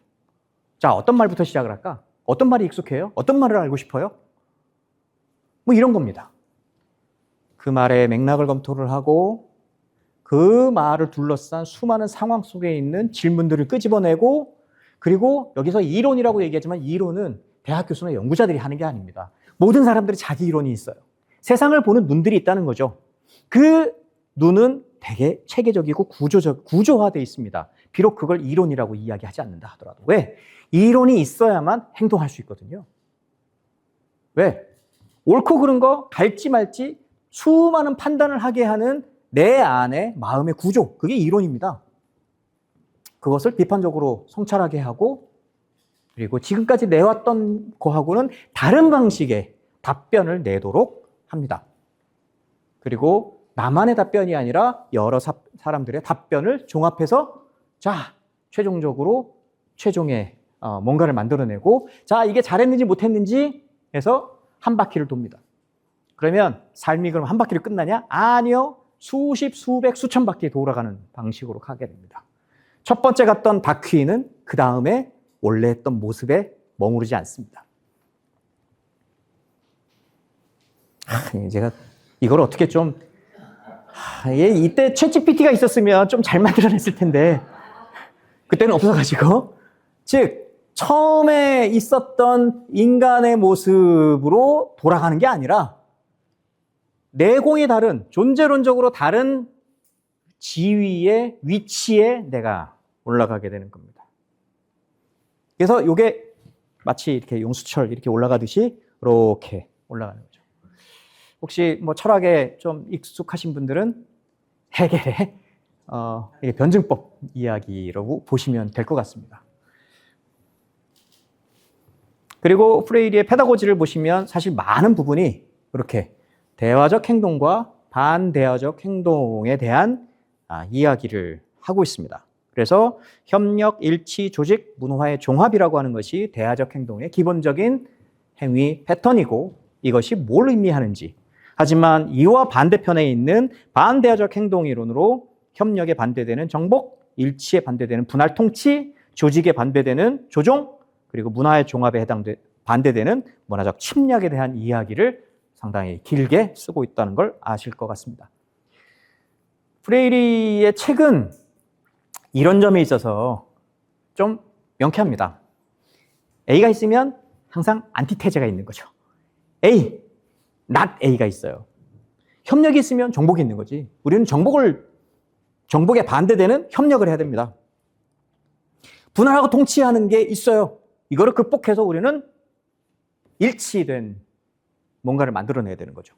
자, 어떤 말부터 시작을 할까? 어떤 말이 익숙해요? 어떤 말을 알고 싶어요? 뭐 이런 겁니다. 그 말의 맥락을 검토를 하고 그 말을 둘러싼 수많은 상황 속에 있는 질문들을 끄집어내고, 그리고 여기서 이론이라고 얘기하지만 이론은 대학 교수나 연구자들이 하는 게 아닙니다. 모든 사람들이 자기 이론이 있어요. 세상을 보는 눈들이 있다는 거죠. 그 눈은 되게 체계적이고 구조화되어 있습니다. 비록 그걸 이론이라고 이야기하지 않는다 하더라도. 왜? 이론이 있어야만 행동할 수 있거든요. 왜? 옳고 그른 거 갈지 말지 수많은 판단을 하게 하는 내 안의 마음의 구조, 그게 이론입니다. 그것을 비판적으로 성찰하게 하고, 그리고 지금까지 내왔던 거하고는 다른 방식의 답변을 내도록 합니다. 그리고 나만의 답변이 아니라 여러 사람들의 답변을 종합해서 자, 최종의 뭔가를 만들어내고, 자, 이게 잘했는지 못했는지 해서 한 바퀴를 돕니다. 그러면 삶이 그럼 한 바퀴를 끝나냐? 아니요. 수십, 수백, 수천 바퀴 돌아가는 방식으로 가게 됩니다. 첫 번째 갔던 바퀴는 그 다음에 원래 했던 모습에 머무르지 않습니다. 제가 이걸 어떻게 좀 이때 챗GPT가 있었으면 좀 잘 만들어냈을 텐데 그때는 없어가지고, 즉 처음에 있었던 인간의 모습으로 돌아가는 게 아니라 내공이 다른, 존재론적으로 다른 지위의 위치에 내가 올라가게 되는 겁니다. 그래서 이게 마치 이렇게 용수철 이렇게 올라가듯이 이렇게 올라가는 거죠. 혹시 뭐 철학에 좀 익숙하신 분들은 헤겔의 이게 변증법 이야기라고 보시면 될 것 같습니다. 그리고 프레이리의 페다고지를 보시면 사실 많은 부분이 이렇게 대화적 행동과 반대화적 행동에 대한 이야기를 하고 있습니다. 그래서 협력, 일치, 조직, 문화의 종합이라고 하는 것이 대화적 행동의 기본적인 행위 패턴이고, 이것이 뭘 의미하는지, 하지만 이와 반대편에 있는 반대화적 행동 이론으로 협력에 반대되는 정복, 일치에 반대되는 분할 통치, 조직에 반대되는 조종, 그리고 문화의 종합에 반대되는 문화적 침략에 대한 이야기를 상당히 길게 쓰고 있다는 걸 아실 것 같습니다. 프레이리의 책은 이런 점에 있어서 좀 명쾌합니다. A가 있으면 항상 안티테제가 있는 거죠. A, not A가 있어요. 협력이 있으면 정복이 있는 거지. 우리는 정복에 반대되는 협력을 해야 됩니다. 분할하고 통치하는 게 있어요. 이거를 극복해서 우리는 일치된 뭔가를 만들어내야 되는 거죠.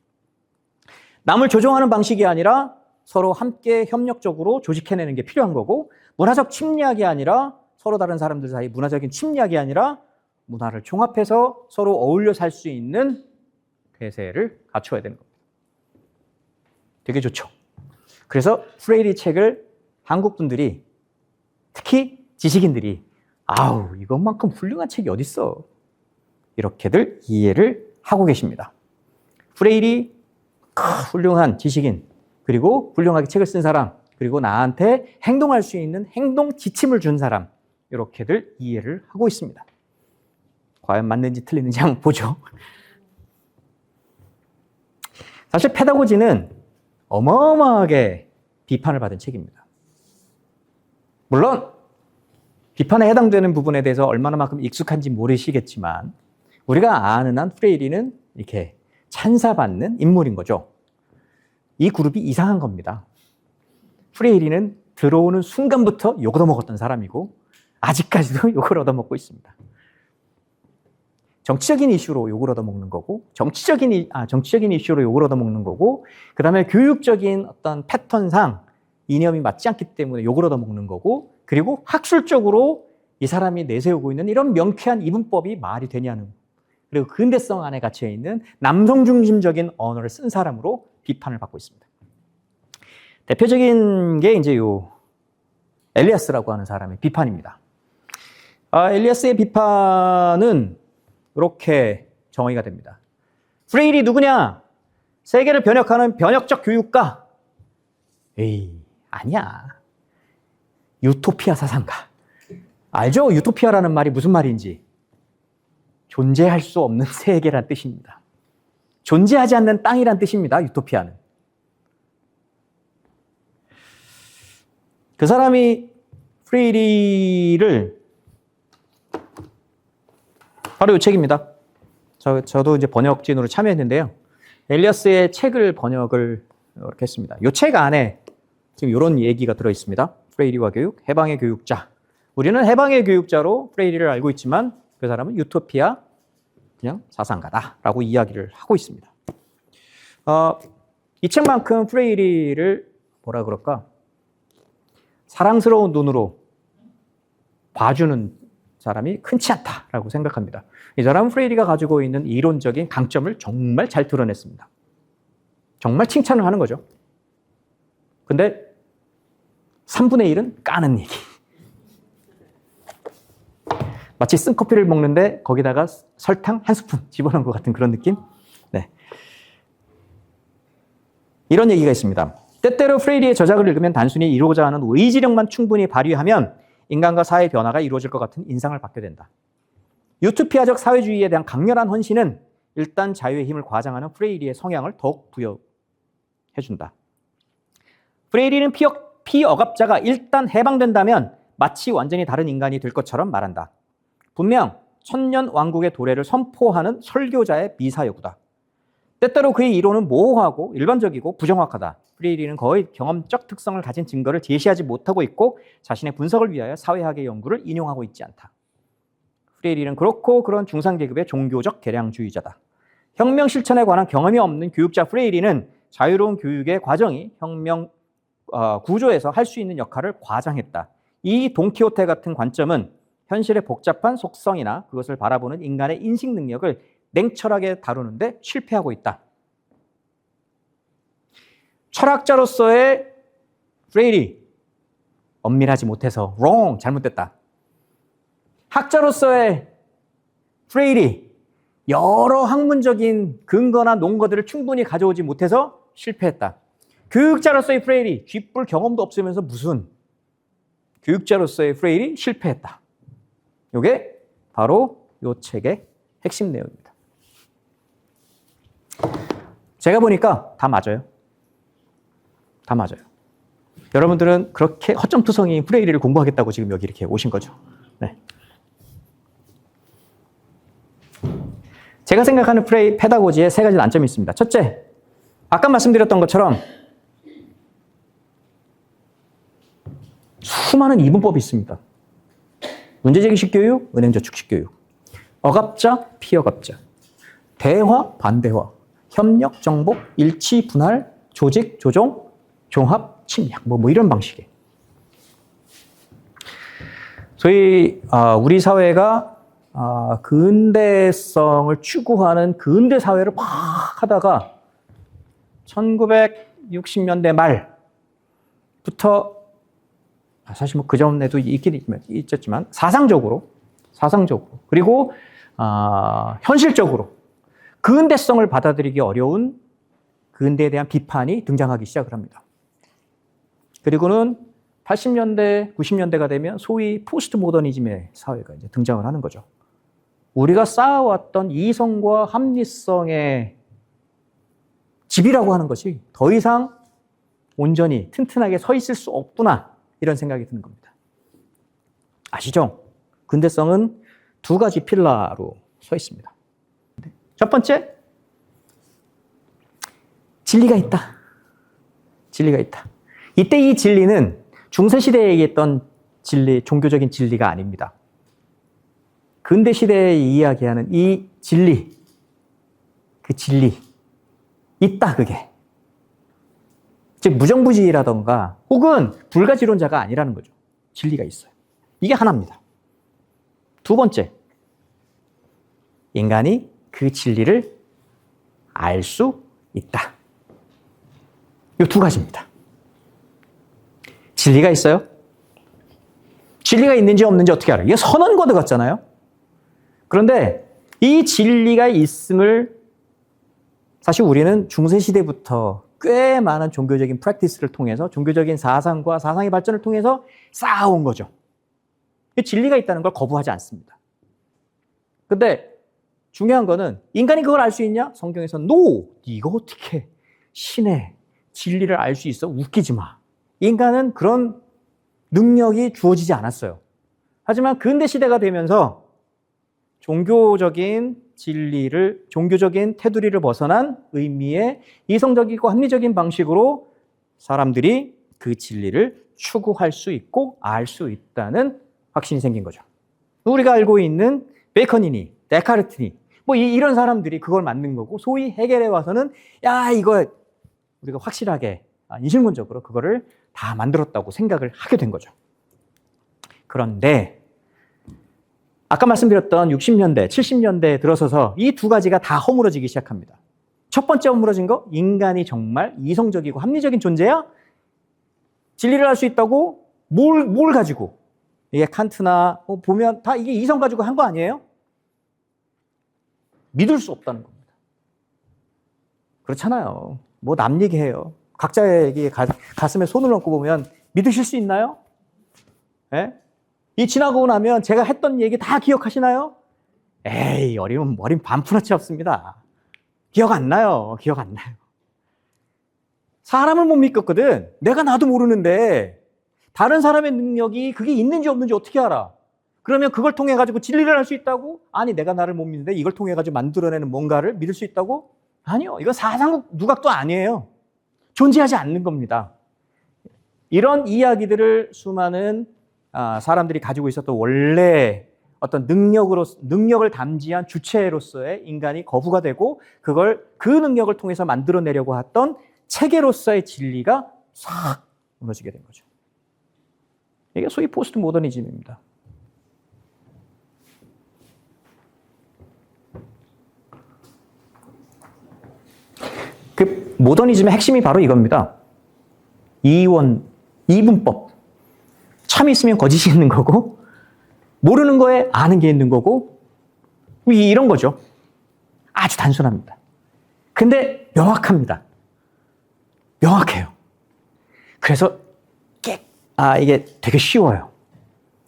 남을 조종하는 방식이 아니라 서로 함께 협력적으로 조직해내는 게 필요한 거고, 문화적 침략이 아니라 서로 다른 사람들 사이 문화적인 침략이 아니라 문화를 종합해서 서로 어울려 살 수 있는 대세를 갖춰야 되는 겁니다. 되게 좋죠. 그래서 프레이리 책을 한국 분들이, 특히 지식인들이 아우 이것만큼 훌륭한 책이 어딨어, 이렇게들 이해를 하고 계십니다. 프레이리 훌륭한 지식인, 그리고 훌륭하게 책을 쓴 사람, 그리고 나한테 행동할 수 있는 행동 지침을 준 사람, 이렇게들 이해를 하고 있습니다. 과연 맞는지 틀리는지 한번 보죠. 사실 페다고지는 어마어마하게 비판을 받은 책입니다. 물론 비판에 해당되는 부분에 대해서 얼마나만큼 익숙한지 모르시겠지만 우리가 아는 한 프레이리는 이렇게 찬사받는 인물인 거죠. 이 그룹이 이상한 겁니다. 프레이리는 들어오는 순간부터 욕을 얻어먹었던 사람이고 아직까지도 욕을 얻어먹고 있습니다. 정치적인 이슈로 욕을 얻어먹는 거고, 정치적인 이슈로 욕을 얻어먹는 거고, 그 다음에 교육적인 어떤 패턴상 이념이 맞지 않기 때문에 욕을 얻어먹는 거고, 그리고 학술적으로 이 사람이 내세우고 있는 이런 명쾌한 이분법이 말이 되냐는, 그리고 근대성 안에 갇혀 있는 남성 중심적인 언어를 쓴 사람으로 비판을 받고 있습니다. 대표적인 게 이제 요 엘리아스라고 하는 사람의 비판입니다. 엘리아스의 비판은 이렇게 정의가 됩니다. 프레일이 누구냐? 세계를 변혁하는 변혁적 교육가. 에이, 아니야. 유토피아 사상가. 알죠? 유토피아라는 말이 무슨 말인지. 존재할 수 없는 세계란 뜻입니다. 존재하지 않는 땅이란 뜻입니다. 유토피아는. 그 사람이 프레이리를 바로 이 책입니다. 저도 이제 번역진으로 참여했는데요. 엘리아스의 책을 번역을 이렇게 했습니다. 이 책 안에 지금 이런 얘기가 들어 있습니다. 프레이리와 교육, 해방의 교육자. 우리는 해방의 교육자로 프레이리를 알고 있지만 그 사람은 유토피아 그냥 사상가다라고 이야기를 하고 있습니다. 이 책만큼 프레이리를 뭐라 그럴까? 사랑스러운 눈으로 봐주는 사람이 흔치 않다라고 생각합니다. 이 사람은 프레이리가 가지고 있는 이론적인 강점을 정말 잘 드러냈습니다. 정말 칭찬을 하는 거죠. 근데 3분의 1은 까는 얘기. 마치 쓴 커피를 먹는데 거기다가 설탕 한 스푼 집어넣은 것 같은 그런 느낌? 네. 이런 얘기가 있습니다. 때때로 프레이리의 저작을 읽으면 단순히 이루고자 하는 의지력만 충분히 발휘하면 인간과 사회 변화가 이루어질 것 같은 인상을 받게 된다. 유토피아적 사회주의에 대한 강렬한 헌신은 일단 자유의 힘을 과장하는 프레이리의 성향을 더욱 부여해준다. 프레이리는 피억압자가 일단 해방된다면 마치 완전히 다른 인간이 될 것처럼 말한다. 분명 천년 왕국의 도래를 선포하는 설교자의 미사여구다. 때때로 그의 이론은 모호하고 일반적이고 부정확하다. 프레이리는 거의 경험적 특성을 가진 증거를 제시하지 못하고 있고 자신의 분석을 위하여 사회학의 연구를 인용하고 있지 않다. 프레이리는 그렇고 그런 중상계급의 종교적 개량주의자다. 혁명 실천에 관한 경험이 없는 교육자 프레이리는 자유로운 교육의 과정이 혁명 구조에서 할 수 있는 역할을 과장했다. 이 돈키호테 같은 관점은 현실의 복잡한 속성이나 그것을 바라보는 인간의 인식 능력을 냉철하게 다루는데 실패하고 있다. 철학자로서의 프레이리, 엄밀하지 못해서 wrong, 잘못됐다. 학자로서의 프레이리, 여러 학문적인 근거나 논거들을 충분히 가져오지 못해서 실패했다. 교육자로서의 프레이리, 쥐뿔 경험도 없으면서 무슨 교육자로서의 프레이리 실패했다. 이게 바로 이 책의 핵심 내용입니다. 제가 보니까 다 맞아요. 다 맞아요. 여러분들은 그렇게 허점투성이 프레이리를 공부하겠다고 지금 여기 이렇게 오신 거죠. 네. 제가 생각하는 페다고지에 세 가지 난점이 있습니다. 첫째, 아까 말씀드렸던 것처럼 수많은 이분법이 있습니다. 문제제기식 교육, 은행저축식 교육, 억압자, 피억압자, 대화, 반대화, 협력, 정복, 일치, 분할, 조직, 조정, 종합, 침략, 뭐 이런 방식의. 소위 우리 사회가 근대성을 추구하는 근대 사회를 막 하다가 1960년대 말부터 사실 뭐 그 전에도 있긴 있었지만 사상적으로 그리고 현실적으로 근대성을 받아들이기 어려운 근대에 대한 비판이 등장하기 시작을 합니다. 그리고는 80년대, 90년대가 되면 소위 포스트 모더니즘의 사회가 이제 등장을 하는 거죠. 우리가 쌓아왔던 이성과 합리성의 집이라고 하는 것이 더 이상 온전히 튼튼하게 서 있을 수 없구나, 이런 생각이 드는 겁니다. 아시죠? 근대성은 두 가지 필라로 서 있습니다. 첫 번째, 진리가 있다. 진리가 있다. 이때 이 진리는 중세시대에 얘기했던 진리, 종교적인 진리가 아닙니다. 근대시대에 이야기하는 이 진리, 그 진리, 있다, 그게. 즉, 무정부주의라던가 혹은 불가지론자가 아니라는 거죠. 진리가 있어요. 이게 하나입니다. 두 번째, 인간이 그 진리를 알 수 있다. 이 두 가지입니다. 진리가 있어요? 진리가 있는지 없는지 어떻게 알아요? 이게 선언거드 같잖아요? 그런데 이 진리가 있음을 사실 우리는 중세시대부터 꽤 많은 종교적인 프랙티스를 통해서 종교적인 사상과 사상의 발전을 통해서 쌓아온 거죠. 진리가 있다는 걸 거부하지 않습니다. 근데 중요한 거는 인간이 그걸 알 수 있냐? 성경에서 NO! 네가 어떻게 신의 진리를 알 수 있어? 웃기지 마. 인간은 그런 능력이 주어지지 않았어요. 하지만 근대 시대가 되면서 종교적인 진리를, 종교적인 테두리를 벗어난 의미의 이성적이고 합리적인 방식으로 사람들이 그 진리를 추구할 수 있고 알 수 있다는 확신이 생긴 거죠. 우리가 알고 있는 베이컨이니 데카르트니 뭐 이런 사람들이 그걸 만든 거고, 소위 해결해 와서는 야, 이거 우리가 확실하게 인실문적으로 그거를 다 만들었다고 생각을 하게 된 거죠. 그런데 아까 말씀드렸던 60년대, 70년대에 들어서서 이 두 가지가 다 허물어지기 시작합니다. 첫 번째 허물어진 거, 인간이 정말 이성적이고 합리적인 존재야? 진리를 알 수 있다고? 뭘 가지고? 이게 칸트나 보면 다 이게 이성 가지고 한 거 아니에요? 믿을 수 없다는 겁니다. 그렇잖아요. 뭐 남 얘기해요. 각자에게 가슴에 손을 얹고 보면 믿으실 수 있나요? 예? 이 지나고 나면 제가 했던 얘기 다 기억하시나요? 에이, 어린 반푼어치 없습니다. 기억 안 나요. 기억 안 나요. 사람을 못 믿겠거든. 내가 나도 모르는데 다른 사람의 능력이 그게 있는지 없는지 어떻게 알아? 그러면 그걸 통해 가지고 진리를 알 수 있다고? 아니, 내가 나를 못 믿는데 이걸 통해 가지고 만들어내는 뭔가를 믿을 수 있다고? 아니요. 이건 사상 누각도 아니에요. 존재하지 않는 겁니다. 이런 이야기들을 수많은 사람들이 가지고 있었던 원래 어떤 능력을 담지한 주체로서의 인간이 거부가 되고 그걸 그 능력을 통해서 만들어내려고 했던 체계로서의 진리가 싹 무너지게 된 거죠. 이게 소위 포스트 모더니즘입니다. 그 모더니즘의 핵심이 바로 이겁니다. 이분법. 참이 있으면 거짓이 있는 거고, 모르는 거에 아는 게 있는 거고, 이런 거죠. 아주 단순합니다. 근데 명확합니다. 명확해요. 그래서 이게 되게 쉬워요.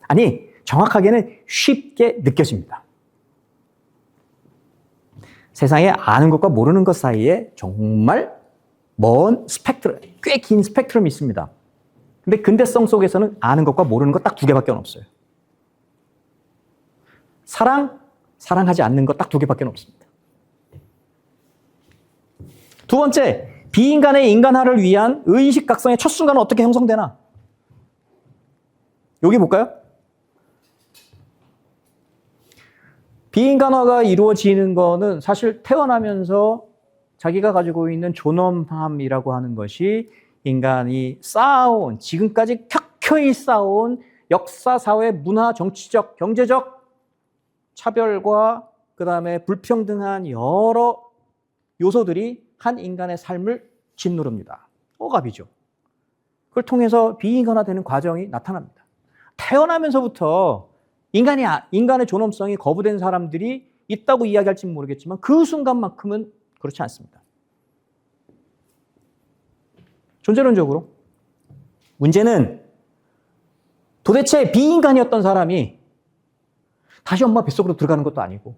아니, 정확하게는 쉽게 느껴집니다. 세상에 아는 것과 모르는 것 사이에 정말 먼 스펙트럼, 꽤 긴 스펙트럼이 있습니다. 근데 근대성 속에서는 아는 것과 모르는 것 딱 두 개밖에 없어요. 사랑하지 않는 것 딱 두 개밖에 없습니다. 두 번째, 비인간의 인간화를 위한 의식각성의 첫 순간은 어떻게 형성되나? 여기 볼까요? 비인간화가 이루어지는 거는 사실 태어나면서 자기가 가지고 있는 존엄함이라고 하는 것이 인간이 쌓아온, 지금까지 켜켜이 쌓아온 역사, 사회, 문화, 정치적, 경제적 차별과 그 다음에 불평등한 여러 요소들이 한 인간의 삶을 짓누릅니다. 억압이죠. 그걸 통해서 비인간화되는 과정이 나타납니다. 태어나면서부터 인간의 존엄성이 거부된 사람들이 있다고 이야기할지는 모르겠지만 그 순간만큼은 그렇지 않습니다. 존재론적으로 문제는 도대체 비인간이었던 사람이 다시 엄마 뱃속으로 들어가는 것도 아니고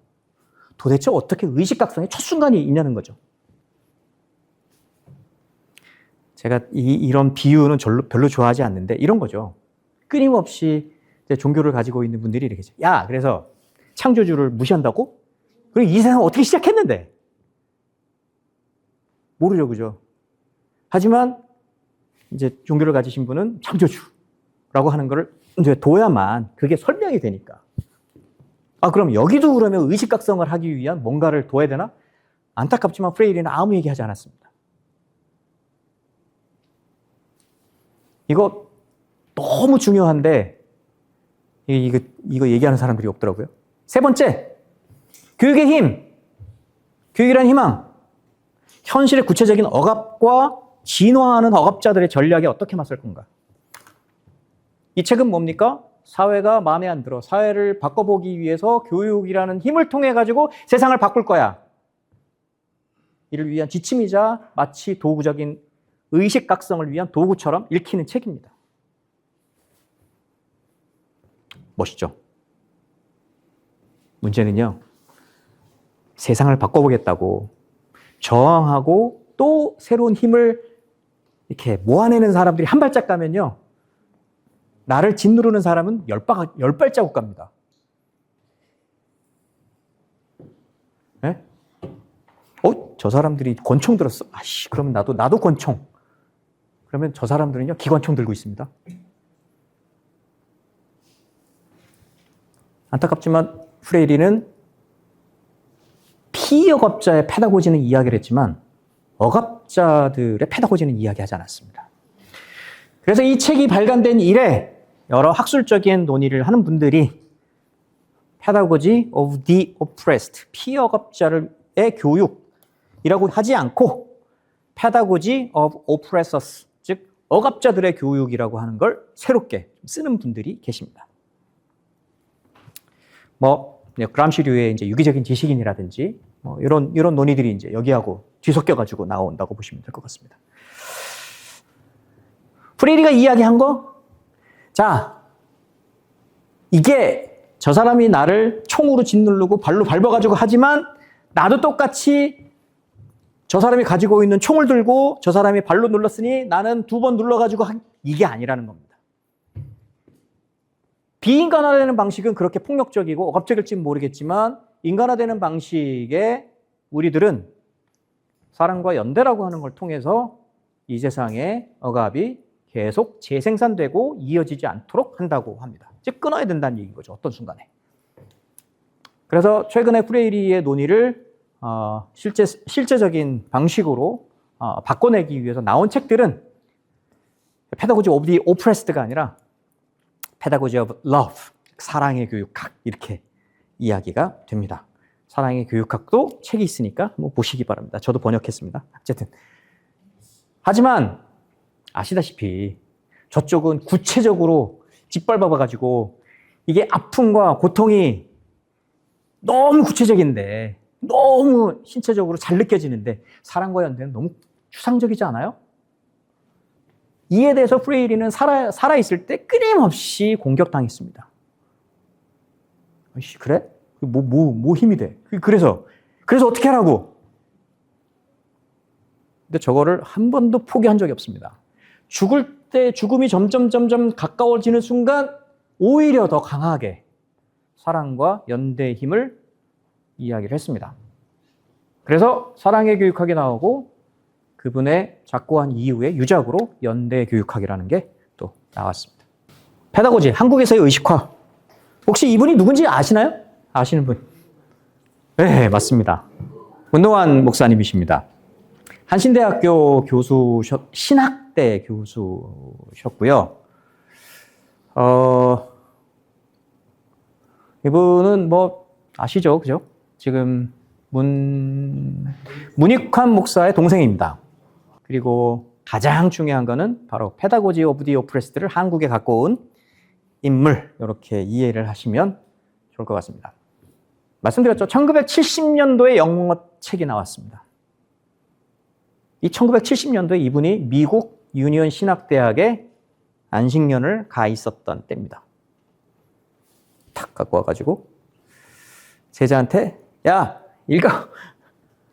도대체 어떻게 의식각성의 첫 순간이 있냐는 거죠. 제가 이런 비유는 별로 좋아하지 않는데 이런 거죠. 끊임없이 종교를 가지고 있는 분들이 이렇게 야, 그래서 창조주를 무시한다고? 그리고 이 세상 어떻게 시작했는데? 모르죠, 그죠? 하지만 이제 종교를 가지신 분은 창조주라고 하는 거를 이제 둬야만 그게 설명이 되니까. 아, 그럼 여기도 그러면 의식각성을 하기 위한 뭔가를 둬야 되나? 안타깝지만 프레이리는 아무 얘기하지 않았습니다. 이거 너무 중요한데 이거 얘기하는 사람들이 없더라고요. 세 번째, 교육의 힘. 교육이란 희망. 현실의 구체적인 억압과 진화하는 억압자들의 전략에 어떻게 맞설 건가? 이 책은 뭡니까? 사회가 마음에 안 들어. 사회를 바꿔보기 위해서 교육이라는 힘을 통해 가지고 세상을 바꿀 거야. 이를 위한 지침이자 마치 도구적인 의식각성을 위한 도구처럼 읽히는 책입니다. 멋있죠? 문제는요, 세상을 바꿔보겠다고 저항하고 또 새로운 힘을 이렇게 모아내는 사람들이 한 발짝 가면요, 나를 짓누르는 사람은 열 발자국 갑니다. 네? 저 사람들이 권총 들었어. 아씨, 그러면 나도 권총. 그러면 저 사람들은요, 기관총 들고 있습니다. 안타깝지만 프레이리는 피억압자의 페다고지는 이야기를 했지만 억압자들의 페다고지는 이야기하지 않았습니다. 그래서 이 책이 발간된 이래 여러 학술적인 논의를 하는 분들이 Pedagogy of the Oppressed, 피억압자의 교육이라고 하지 않고 Pedagogy of Oppressors, 즉 억압자들의 교육이라고 하는 걸 새롭게 쓰는 분들이 계십니다. 그람시류의 이제 유기적인 지식인이라든지 이런 논의들이 이제 여기하고 뒤섞여 가지고 나온다고 보시면 될 것 같습니다. 프레이리가 이야기한 거, 자, 이게 저 사람이 나를 총으로 짓누르고 발로 밟아가지고 하지만 나도 똑같이 저 사람이 가지고 있는 총을 들고 저 사람이 발로 눌렀으니 나는 2번 눌러가지고 이게 아니라는 겁니다. 비인간화되는 방식은 그렇게 폭력적이고 억압적일지는 모르겠지만 인간화되는 방식에 우리들은 사랑과 연대라고 하는 걸 통해서 이 세상의 억압이 계속 재생산되고 이어지지 않도록 한다고 합니다. 즉 끊어야 된다는 얘기인 거죠. 어떤 순간에. 그래서 최근에 프레이리의 논의를 실제적인 방식으로 바꿔내기 위해서 나온 책들은 Pedagogy of the Oppressed가 아니라 Pedagogy of Love, 사랑의 교육학, 이렇게 이야기가 됩니다. 사랑의 교육학도 책이 있으니까 한번 보시기 바랍니다. 저도 번역했습니다. 어쨌든. 하지만 아시다시피 저쪽은 구체적으로 짓밟아가지고 이게 아픔과 고통이 너무 구체적인데, 너무 신체적으로 잘 느껴지는데 사랑과 연대는 너무 추상적이지 않아요? 이에 대해서 프레이리는 살아있을 때 끊임없이 공격당했습니다. 아이씨, 그래? 뭐 힘이 돼? 그래서 어떻게 하라고? 근데 저거를 한 번도 포기한 적이 없습니다. 죽을 때 죽음이 점점 가까워지는 순간 오히려 더 강하게 사랑과 연대의 힘을 이야기를 했습니다. 그래서 사랑의 교육학이 나오고 그분의 작고한 이후에 유작으로 연대 교육학이라는 게 또 나왔습니다. 페다고지, 한국에서의 의식화. 혹시 이분이 누군지 아시나요? 아시는 분? 네, 맞습니다. 문동환 목사님이십니다. 한신대학교 신학대 교수셨고요. 이분은 뭐 아시죠, 그죠? 지금 문익환 목사의 동생입니다. 그리고 가장 중요한 거는 바로 페다고지 오브 디 오프레스드를 한국에 갖고 온 인물, 이렇게 이해를 하시면 좋을 것 같습니다. 말씀드렸죠. 1970년도에 영어 책이 나왔습니다. 이 1970년도에 이분이 미국 유니언 신학대학에 안식년을 가 있었던 때입니다. 탁 갖고 와가지고 제자한테 야, 읽어!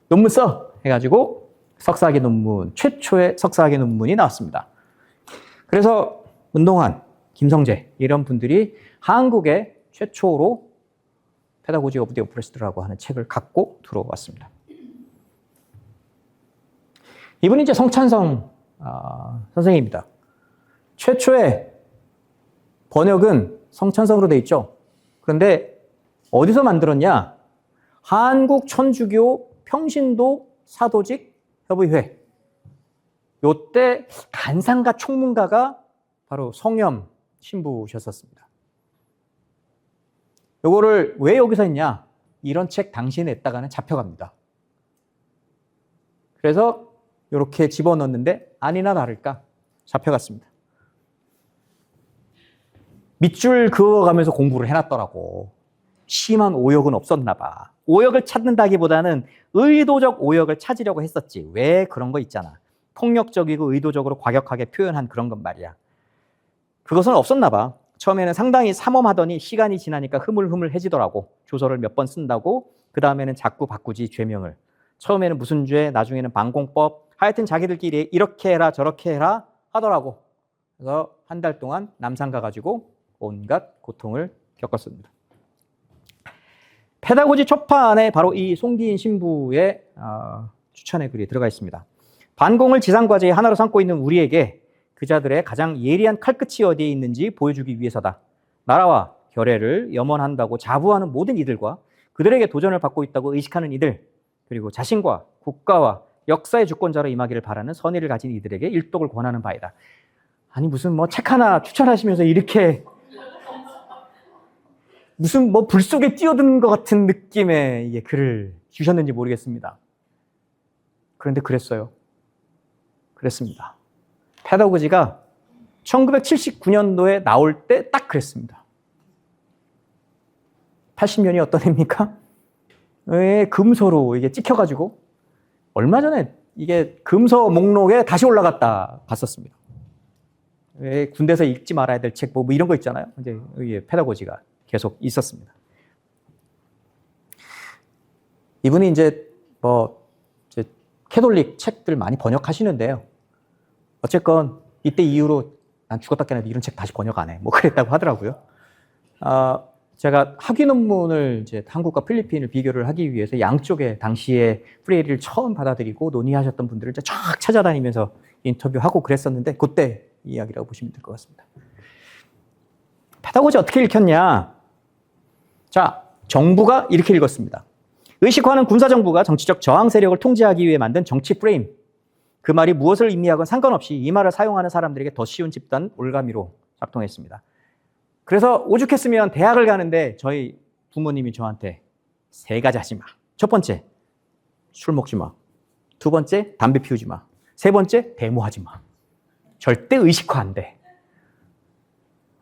논문 써! 해가지고 석사학위 논문, 최초의 석사학위 논문이 나왔습니다. 그래서 문동환, 김성재 이런 분들이 한국에 최초로 페다고지 오브 디 오프레스드라고 하는 책을 갖고 들어왔습니다. 이분이 이제 성찬성 선생님입니다. 최초의 번역은 성찬성으로 돼 있죠. 그런데 어디서 만들었냐? 한국 천주교 평신도 사도직 협의회. 요때 간상가 총문가가 바로 성염 신부셨었습니다. 요거를 왜 여기서 했냐? 이런 책 당시에 냈다가는 잡혀갑니다. 그래서 이렇게 집어넣었는데 아니나 다를까 잡혀갔습니다. 밑줄 그어가면서 공부를 해놨더라고. 심한 오역은 없었나 봐. 오역을 찾는다기보다는 의도적 오역을 찾으려고 했었지. 왜 그런 거 있잖아. 폭력적이고 의도적으로 과격하게 표현한 그런 건 말이야. 그것은 없었나 봐. 처음에는 상당히 삼엄하더니 시간이 지나니까 흐물흐물해지더라고. 조서를 몇 번 쓴다고 그 다음에는 자꾸 바꾸지 죄명을. 처음에는 무슨 죄, 나중에는 반공법. 하여튼 자기들끼리 이렇게 해라 저렇게 해라 하더라고. 그래서 한 달 동안 남산 가가지고 온갖 고통을 겪었습니다. 페다고지 초판에 바로 이 송기인 신부의 추천의 글이 들어가 있습니다. 반공을 지상과제의 하나로 삼고 있는 우리에게 그자들의 가장 예리한 칼끝이 어디에 있는지 보여주기 위해서다. 나라와 결례를 염원한다고 자부하는 모든 이들과 그들에게 도전을 받고 있다고 의식하는 이들, 그리고 자신과 국가와 역사의 주권자로 임하기를 바라는 선의를 가진 이들에게 일독을 권하는 바이다. 아니 무슨 뭐 책 하나 추천하시면서 이렇게 무슨 뭐 불 속에 뛰어드는 것 같은 느낌의 이게 글을 주셨는지 모르겠습니다. 그런데 그랬어요. 그랬습니다. 페다고지가 1979년도에 나올 때 딱 그랬습니다. 80년이 어떤 해입니까? 왜 금서로 이게 찍혀가지고 얼마 전에 이게 금서 목록에 다시 올라갔다 봤었습니다. 왜 군대에서 읽지 말아야 될 책 뭐 이런 거 있잖아요. 이제 페다고지가 계속 있었습니다. 이분이 이제 캐톨릭 책들 많이 번역하시는데요. 어쨌건 이때 이후로 난 죽었다 깨어나도 이런 책 다시 번역 안 해. 뭐 그랬다고 하더라고요. 제가 학위 논문을 이제 한국과 필리핀을 비교를 하기 위해서 양쪽에 당시에 프레이리를 처음 받아들이고 논의하셨던 분들을 이제 쫙 찾아다니면서 인터뷰하고 그랬었는데 그때 이야기라고 보시면 될 것 같습니다. 페다고지 어떻게 읽혔냐? 자, 정부가 이렇게 읽었습니다. 의식화는 군사정부가 정치적 저항 세력을 통제하기 위해 만든 정치 프레임. 그 말이 무엇을 의미하건 상관없이 이 말을 사용하는 사람들에게 더 쉬운 집단 올가미로 작동했습니다. 그래서 오죽했으면 대학을 가는데 저희 부모님이 저한테 3가지 하지 마. 첫 번째, 술 먹지 마. 2번째, 담배 피우지 마. 3번째, 데모하지 마. 절대 의식화 안 돼.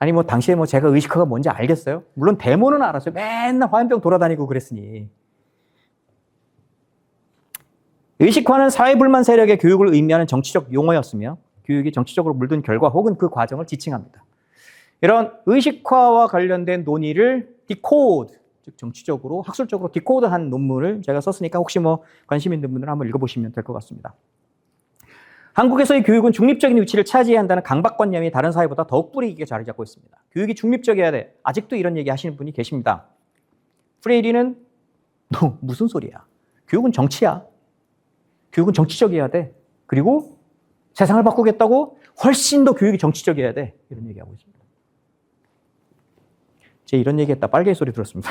아니 뭐 당시에 뭐 제가 의식화가 뭔지 알겠어요? 물론 데모는 알았어요. 맨날 화염병 돌아다니고 그랬으니. 의식화는 사회불만 세력의 교육을 의미하는 정치적 용어였으며 교육이 정치적으로 물든 결과 혹은 그 과정을 지칭합니다. 이런 의식화와 관련된 논의를 디코드, 즉 정치적으로 학술적으로 디코드한 논문을 제가 썼으니까 혹시 뭐 관심 있는 분들은 한번 읽어보시면 될 것 같습니다. 한국에서의 교육은 중립적인 위치를 차지해야 한다는 강박관념이 다른 사회보다 더욱 뿌리 깊게 자리 잡고 있습니다. 교육이 중립적이어야 돼. 아직도 이런 얘기 하시는 분이 계십니다. 프레이리는 너 무슨 소리야? 교육은 정치야. 교육은 정치적이어야 돼. 그리고 세상을 바꾸겠다고 훨씬 더 교육이 정치적이어야 돼. 이런 얘기하고 있습니다. 제 이런 얘기했다 빨개 소리 들었습니다.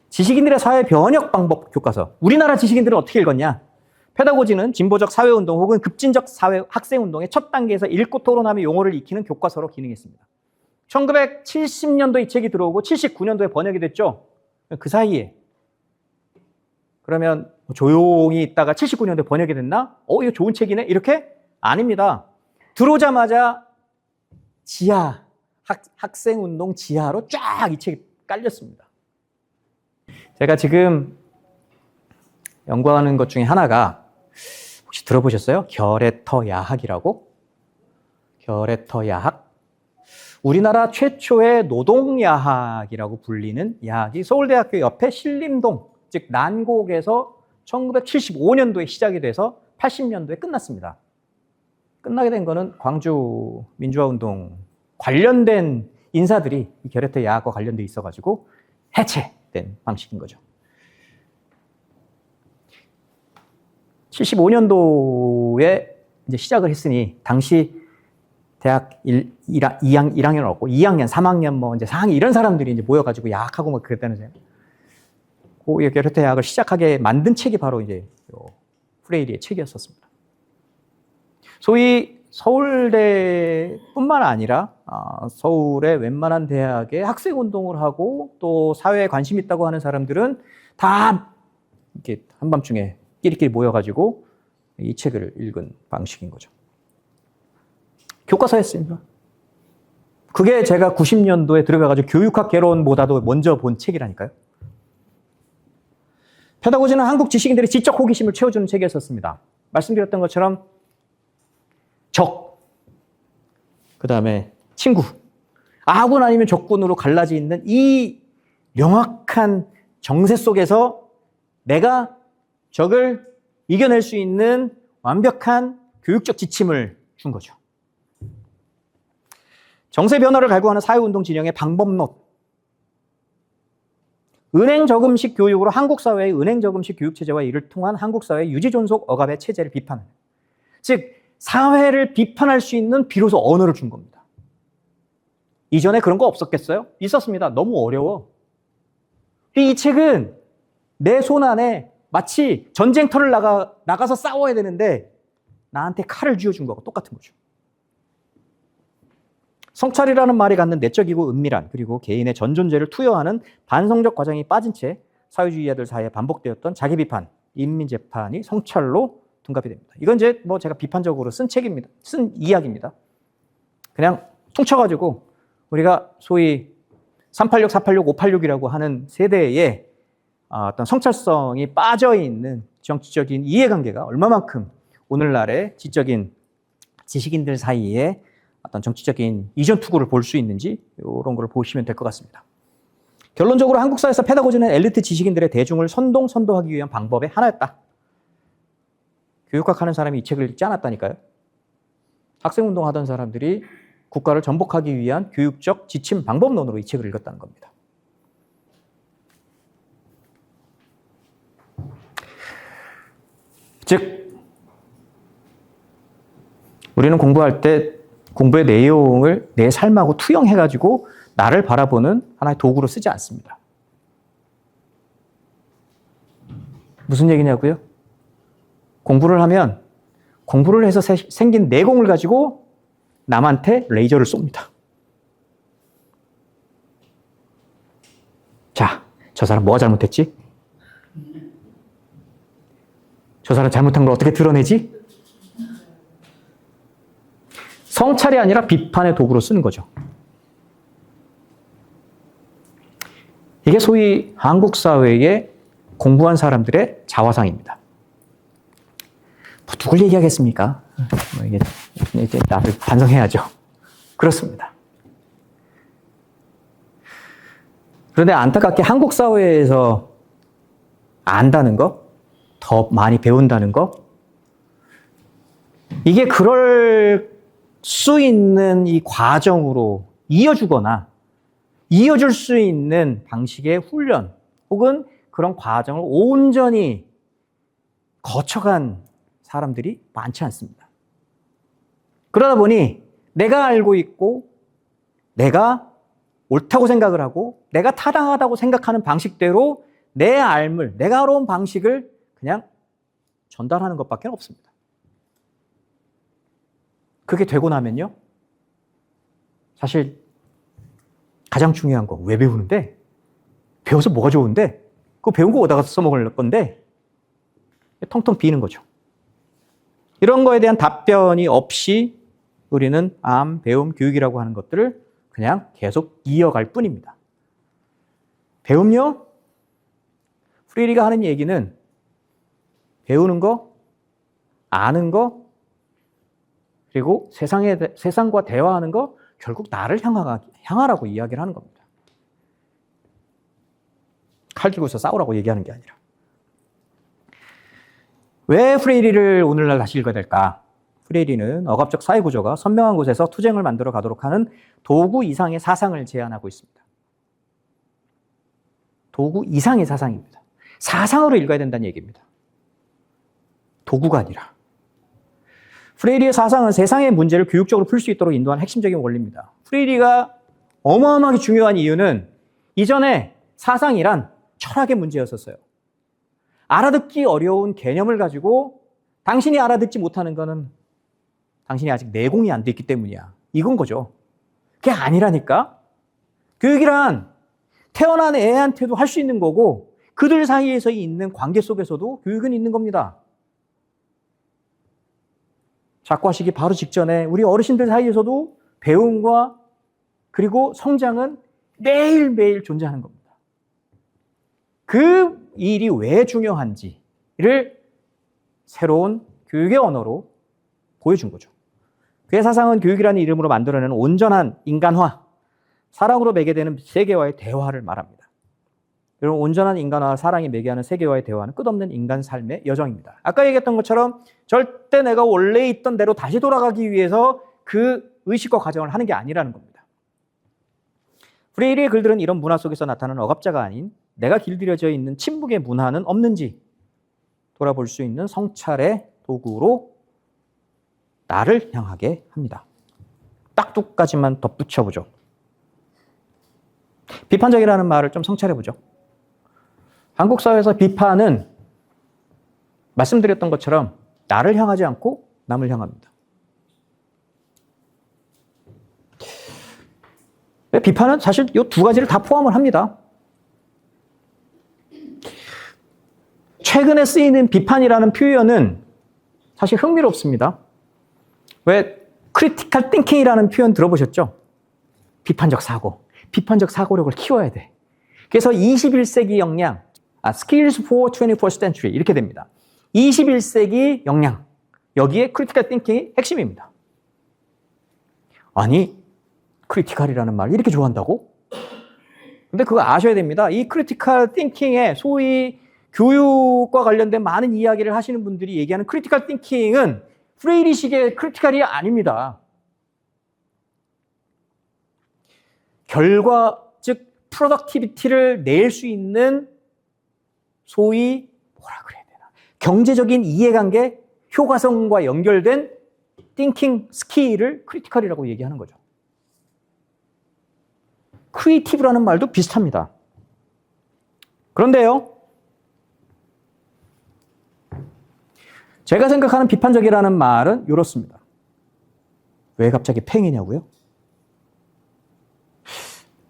지식인들의 사회 변혁 방법 교과서. 우리나라 지식인들은 어떻게 읽었냐? 페다고지는 진보적 사회운동 혹은 급진적 사회 학생운동의 첫 단계에서 읽고 토론하며 용어를 익히는 교과서로 기능했습니다. 1970년도에 이 책이 들어오고 79년도에 번역이 됐죠. 그 사이에 그러면 조용히 있다가 79년도에 번역이 됐나? 이거 좋은 책이네? 이렇게? 아닙니다. 들어오자마자 지하, 학생운동 지하로 쫙 이 책이 깔렸습니다. 제가 지금 연구하는 것 중에 하나가 혹시 들어보셨어요? 결의터 야학이라고? 결의터 야학? 우리나라 최초의 노동야학이라고 불리는 야학이 서울대학교 옆에 신림동, 즉 난곡에서 1975년도에 시작이 돼서 80년도에 끝났습니다. 끝나게 된 거는 광주 민주화운동 관련된 인사들이 이 결의터 야학과 관련돼 있어가지고 해체된 방식인 거죠. 75년도에 이제 시작을 했으니 당시 대학 1학년을 얻고 2학년, 3학년, 뭐 이제 4학년 이런 사람들이 이제 모여가지고 야학하고 막 그랬다는 그 결의터 야학을 시작하게 만든 책이 바로 이제 프레이리의 책이었었습니다. 소위 서울대뿐만 아니라 서울의 웬만한 대학에 학생운동을 하고 또 사회에 관심 있다고 하는 사람들은 다 이렇게 한밤중에 끼리끼리 모여가지고 이 책을 읽은 방식인 거죠. 교과서였습니다. 그게 제가 90년도에 들어가가지고 교육학 개론보다도 먼저 본 책이라니까요. 페다고지는 한국 지식인들의 지적 호기심을 채워주는 책이었습니다. 말씀드렸던 것처럼 적, 그 다음에 친구, 아군 아니면 적군으로 갈라져 있는 이 명확한 정세 속에서 내가 적을 이겨낼 수 있는 완벽한 교육적 지침을 준 거죠. 정세 변화를 갈구하는 사회운동 진영의 방법론. 은행 저금식 교육으로 한국 사회의 은행 저금식 교육 체제와 이를 통한 한국 사회의 유지 존속 억압의 체제를 비판하는. 즉 사회를 비판할 수 있는 비로소 언어를 준 겁니다. 이전에 그런 거 없었겠어요? 있었습니다. 너무 어려워. 이 책은 내 손 안에 마치 전쟁터를 나가서 싸워야 되는데 나한테 칼을 쥐어준 거하고 똑같은 거죠. 성찰이라는 말이 갖는 내적이고 은밀한 그리고 개인의 전존재를 투여하는 반성적 과정이 빠진 채 사회주의자들 사이에 반복되었던 자기 비판, 인민재판이 성찰로 둔갑이 됩니다. 이건 이제 뭐 제가 비판적으로 쓴 책입니다. 쓴 이야기입니다. 그냥 퉁쳐가지고 우리가 소위 386, 486, 586이라고 하는 세대의 어떤 성찰성이 빠져있는 정치적인 이해관계가 얼마만큼 오늘날의 지적인 지식인들 사이에 어떤 정치적인 이전 투구를 볼 수 있는지 이런 걸 보시면 될 것 같습니다. 결론적으로 한국 사회에서 페다고지는 엘리트 지식인들의 대중을 선동하기 위한 방법의 하나였다. 교육학 하는 사람이 이 책을 읽지 않았다니까요. 학생운동 하던 사람들이 국가를 전복하기 위한 교육적 지침 방법론으로 이 책을 읽었다는 겁니다. 즉 우리는 공부할 때 공부의 내용을 내 삶하고 투영해가지고 나를 바라보는 하나의 도구로 쓰지 않습니다. 무슨 얘기냐고요? 공부를 하면 공부를 해서 생긴 내공을 가지고 남한테 레이저를 쏩니다. 자, 저 사람 뭐가 잘못했지? 저 사람 잘못한 걸 어떻게 드러내지? 성찰이 아니라 비판의 도구로 쓰는 거죠. 이게 소위 한국 사회의 공부한 사람들의 자화상입니다. 뭐 누굴 얘기하겠습니까? 이제 나를 반성해야죠. 그렇습니다. 그런데 안타깝게 한국 사회에서 안다는 거, 더 많이 배운다는 거, 이게 그럴 수 있는 이 과정으로 이어주거나 이어줄 수 있는 방식의 훈련 혹은 그런 과정을 온전히 거쳐간 사람들이 많지 않습니다. 그러다 보니 내가 알고 있고 내가 옳다고 생각을 하고 내가 타당하다고 생각하는 방식대로 내 알물, 내가 알아온 방식을 그냥 전달하는 것밖에 없습니다. 그게 되고 나면요, 사실 가장 중요한 거 왜 배우는데? 배워서 뭐가 좋은데? 그거 배운 거 어디다 써먹을 건데? 텅텅 비는 거죠. 이런 거에 대한 답변이 없이 우리는 암, 배움, 교육이라고 하는 것들을 그냥 계속 이어갈 뿐입니다. 배움요? 프리리가 하는 얘기는 배우는 거, 아는 거, 그리고 세상과 대화하는 거, 결국 나를 향하라고 이야기를 하는 겁니다. 칼 들고서 싸우라고 얘기하는 게 아니라. 왜 프레이리를 오늘날 다시 읽어야 될까? 프레이리는 억압적 사회구조가 선명한 곳에서 투쟁을 만들어 가도록 하는 도구 이상의 사상을 제안하고 있습니다. 도구 이상의 사상입니다. 사상으로 읽어야 된다는 얘기입니다. 도구가 아니라. 프레이리의 사상은 세상의 문제를 교육적으로 풀 수 있도록 인도하는 핵심적인 원리입니다. 프레이리가 어마어마하게 중요한 이유는 이전에 사상이란 철학의 문제였었어요. 알아듣기 어려운 개념을 가지고 당신이 알아듣지 못하는 거는 당신이 아직 내공이 안 돼 있기 때문이야. 이건 거죠. 그게 아니라니까. 교육이란 태어난 애한테도 할 수 있는 거고 그들 사이에서 있는 관계 속에서도 교육은 있는 겁니다. 작고하시기 바로 직전에 우리 어르신들 사이에서도 배움과 그리고 성장은 매일매일 존재하는 겁니다. 그 일이 왜 중요한지를 새로운 교육의 언어로 보여준 거죠. 그의 사상은 교육이라는 이름으로 만들어내는 온전한 인간화, 사랑으로 매개되는 세계와의 대화를 말합니다. 여러분, 온전한 인간화와 사랑이 매개하는 세계와의 대화는 끝없는 인간 삶의 여정입니다. 아까 얘기했던 것처럼 절대 내가 원래 있던 대로 다시 돌아가기 위해서 그 의식과 과정을 하는 게 아니라는 겁니다. 프레이리의 글들은 이런 문화 속에서 나타나는 억압자가 아닌 내가 길들여져 있는 침묵의 문화는 없는지 돌아볼 수 있는 성찰의 도구로 나를 향하게 합니다. 딱 두 가지만 덧붙여보죠. 비판적이라는 말을 좀 성찰해보죠. 한국 사회에서 비판은 말씀드렸던 것처럼 나를 향하지 않고 남을 향합니다. 비판은 사실 이 두 가지를 다 포함을 합니다. 최근에 쓰이는 비판이라는 표현은 사실 흥미롭습니다. 왜 크리티컬 띵킹이라는 표현 들어보셨죠? 비판적 사고, 비판적 사고력을 키워야 돼. 그래서 21세기 역량, skills for 21st century 이렇게 됩니다. 21세기 역량, 여기에 크리티컬 띵킹이 핵심입니다. 아니, 크리티컬이라는 말 이렇게 좋아한다고? 근데 그거 아셔야 됩니다. 이 크리티컬 띵킹에 소위 교육과 관련된 많은 이야기를 하시는 분들이 얘기하는 크리티컬 띵킹은 프레이리식의 크리티컬이 아닙니다. 결과, 즉 프로덕티비티를 낼 수 있는 소위 뭐라 그래야 되나, 경제적인 이해관계, 효과성과 연결된 띵킹 스킬을 크리티컬이라고 얘기하는 거죠. 크리에이티브라는 말도 비슷합니다. 그런데요, 제가 생각하는 비판적이라는 말은 이렇습니다. 왜 갑자기 팽이냐고요?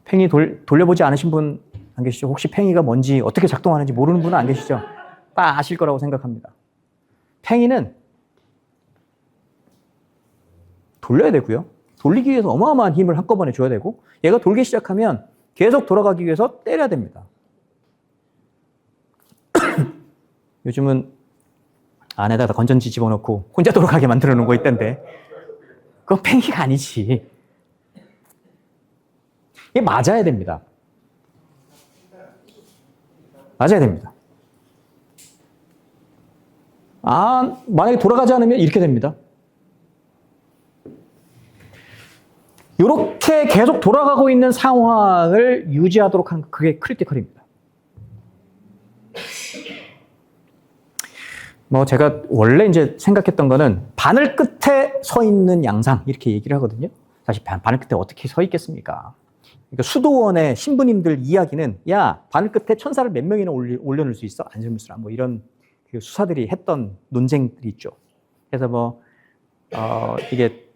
팽이 돌려보지 않으신 분 안 계시죠? 혹시 팽이가 뭔지 어떻게 작동하는지 모르는 분은 안 계시죠? 다 아실 거라고 생각합니다. 팽이는 돌려야 되고요. 돌리기 위해서 어마어마한 힘을 한꺼번에 줘야 되고 얘가 돌기 시작하면 계속 돌아가기 위해서 때려야 됩니다. 요즘은 안에다가 건전지 집어넣고 혼자 돌아가게 만들어 놓은 거 있던데 그건 팽이가 아니지. 이게 맞아야 됩니다. 맞아야 됩니다. 만약에 돌아가지 않으면 이렇게 됩니다. 이렇게 계속 돌아가고 있는 상황을 유지하도록 하는 그게 크리티컬입니다. 뭐 제가 원래 이제 생각했던 거는 바늘 끝에 서 있는 양상 이렇게 얘기를 하거든요. 사실 바늘 끝에 어떻게 서 있겠습니까? 그러니까 수도원의 신부님들 이야기는 야 바늘 끝에 천사를 몇 명이나 올려놓을 수 있어? 안절무수라 뭐 이런 그 수사들이 했던 논쟁들이 있죠. 그래서 뭐 이게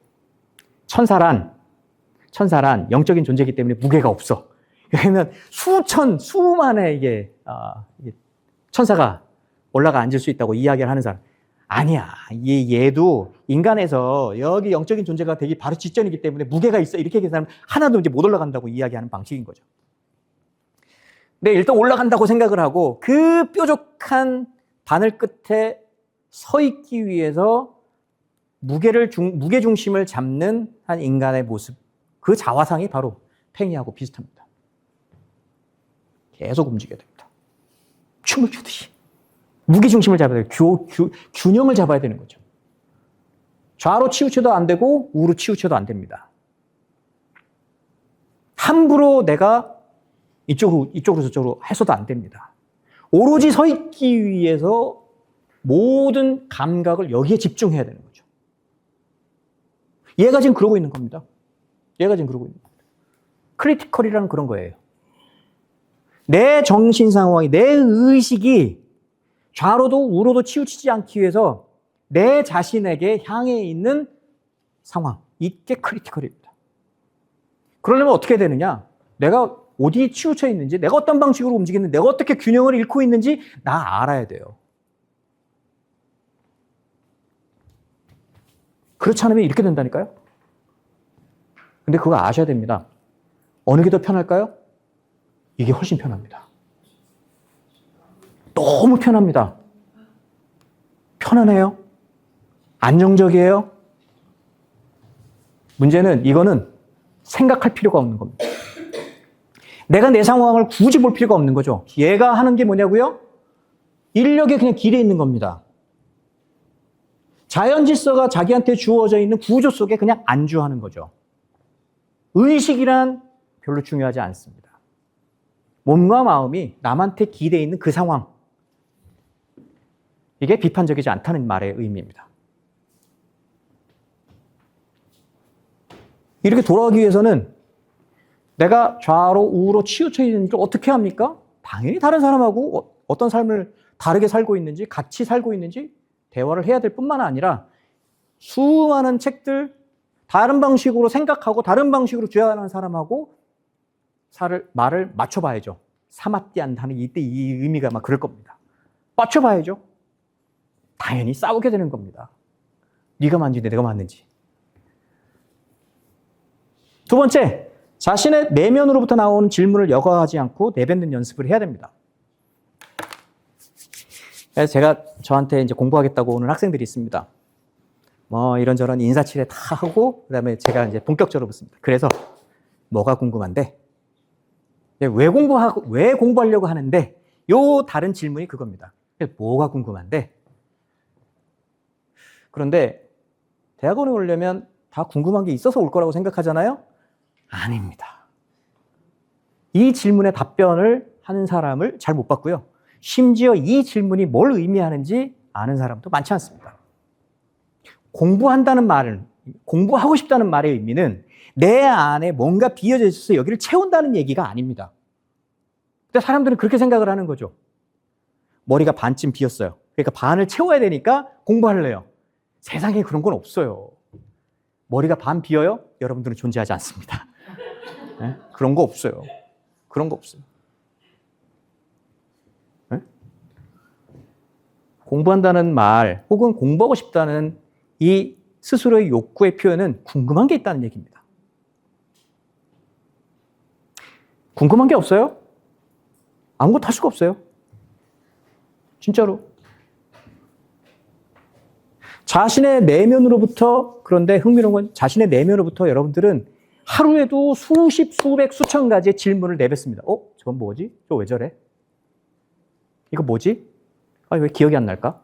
천사란 영적인 존재이기 때문에 무게가 없어. 그러면 수만의 이게 천사가 올라가 앉을 수 있다고 이야기를 하는 사람. 아니야. 얘도 인간에서 여기 영적인 존재가 되기 바로 직전이기 때문에 무게가 있어. 이렇게 얘기하는 사람 하나도 이제 못 올라간다고 이야기하는 방식인 거죠. 근데 일단 올라간다고 생각을 하고 그 뾰족한 바늘 끝에 서 있기 위해서 무게 중심을 잡는 한 인간의 모습. 그 자화상이 바로 팽이하고 비슷합니다. 계속 움직여야 됩니다. 춤을 추듯이. 무게중심을 잡아야 돼요. 균형을 잡아야 되는 거죠. 좌로 치우쳐도 안 되고 우로 치우쳐도 안 됩니다. 함부로 내가 이쪽으로 저쪽으로 해서도 안 됩니다. 오로지 서 있기 위해서 모든 감각을 여기에 집중해야 되는 거죠. 얘가 지금 그러고 있는 겁니다. 크리티컬이라는 그런 거예요. 내 정신 상황이, 내 의식이 좌로도 우로도 치우치지 않기 위해서 내 자신에게 향해 있는 상황. 이게 크리티컬입니다. 그러려면 어떻게 되느냐? 내가 어디에 치우쳐 있는지, 내가 어떤 방식으로 움직이는지, 내가 어떻게 균형을 잃고 있는지 나 알아야 돼요. 그렇지 않으면 이렇게 된다니까요? 근데 그거 아셔야 됩니다. 어느 게 더 편할까요? 이게 훨씬 편합니다. 너무 편합니다. 편안해요. 안정적이에요. 문제는 이거는 생각할 필요가 없는 겁니다. 내가 내 상황을 굳이 볼 필요가 없는 거죠. 얘가 하는 게 뭐냐고요? 인력에 그냥 길에 있는 겁니다. 자연 질서가 자기한테 주어져 있는 구조 속에 그냥 안주하는 거죠. 의식이란 별로 중요하지 않습니다. 몸과 마음이 남한테 기대어 있는 그 상황. 이게 비판적이지 않다는 말의 의미입니다. 이렇게 돌아가기 위해서는 내가 좌로 우로 치우쳐 있는 걸 어떻게 합니까? 당연히 다른 사람하고 어떤 삶을 다르게 살고 있는지, 같이 살고 있는지 대화를 해야 될 뿐만 아니라 수많은 책들, 다른 방식으로 생각하고 다른 방식으로 주장하는 사람하고 말을 맞춰봐야죠. 사마띠안다는 이때 이 의미가 막 그럴 겁니다. 맞춰봐야죠. 당연히 싸우게 되는 겁니다. 네가 맞는지 내가 맞는지. 두 번째, 자신의 내면으로부터 나오는 질문을 여과하지 않고 내뱉는 연습을 해야 됩니다. 그래서 제가 저한테 이제 공부하겠다고 오는 학생들이 있습니다. 뭐 이런저런 인사치레 다 하고 그다음에 제가 이제 본격적으로 묻습니다. 그래서 뭐가 궁금한데? 왜 공부하려고 하는데? 요 다른 질문이 그겁니다. 뭐가 궁금한데? 그런데 대학원에 오려면 다 궁금한 게 있어서 올 거라고 생각하잖아요? 아닙니다. 이 질문에 답변을 하는 사람을 잘 못 봤고요. 심지어 이 질문이 뭘 의미하는지 아는 사람도 많지 않습니다. 공부하고 싶다는 말의 의미는 내 안에 뭔가 비어져 있어서 여기를 채운다는 얘기가 아닙니다. 근데 사람들은 그렇게 생각을 하는 거죠. 머리가 반쯤 비었어요. 그러니까 반을 채워야 되니까 공부할래요. 세상에 그런 건 없어요. 머리가 반 비어요? 여러분들은 존재하지 않습니다. 네? 그런 거 없어요. 그런 거 없어요. 네? 공부한다는 말 혹은 공부하고 싶다는 이 스스로의 욕구의 표현은 궁금한 게 있다는 얘기입니다. 궁금한 게 없어요? 아무것도 할 수가 없어요. 진짜로. 자신의 내면으로부터, 그런데 흥미로운 건 자신의 내면으로부터 여러분들은 하루에도 수십, 수백, 수천 가지의 질문을 내뱉습니다. 저건 뭐지? 저 왜 저래? 이거 뭐지? 왜 기억이 안 날까?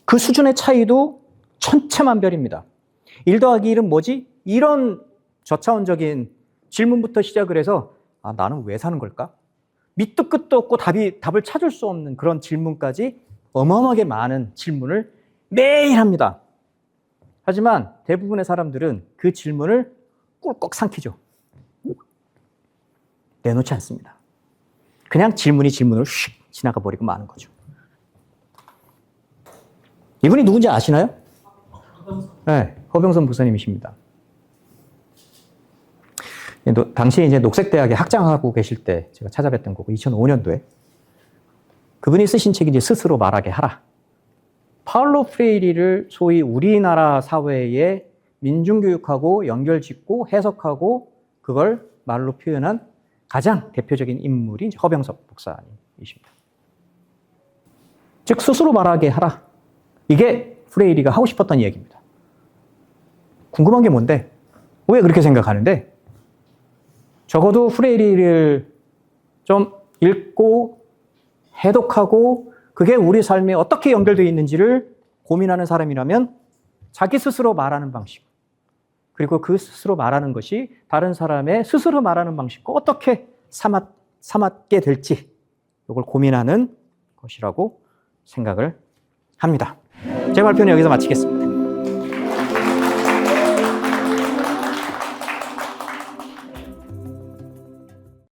그 수준의 차이도 천차만별입니다. 1 더하기 1은 뭐지? 이런 저차원적인 질문부터 시작을 해서 나는 왜 사는 걸까? 밑도 끝도 없고 답을 찾을 수 없는 그런 질문까지 어마어마하게 많은 질문을 매일 합니다. 하지만 대부분의 사람들은 그 질문을 꿀꺽 삼키죠. 내놓지 않습니다. 그냥 질문을 휙 지나가 버리고 마는 거죠. 이분이 누군지 아시나요? 네, 허병선 부사님이십니다. 당시에 이제 녹색대학에 학장하고 계실 때 제가 찾아뵀던 거고, 2005년도에. 그분이 쓰신 책이 이제 스스로 말하게 하라. 파울로 프레이리를 소위 우리나라 사회에 민중교육하고 연결짓고 해석하고 그걸 말로 표현한 가장 대표적인 인물이 이제 허병선 목사님이십니다. 즉, 스스로 말하게 하라. 이게 프레이리가 하고 싶었던 이야기입니다. 궁금한 게 뭔데? 왜 그렇게 생각하는데? 적어도 프레이리를 좀 읽고 해독하고 그게 우리 삶에 어떻게 연결되어 있는지를 고민하는 사람이라면 자기 스스로 말하는 방식, 그리고 그 스스로 말하는 것이 다른 사람의 스스로 말하는 방식과 어떻게 삼았게 될지 이걸 고민하는 것이라고 생각을 합니다. 제 발표는 여기서 마치겠습니다.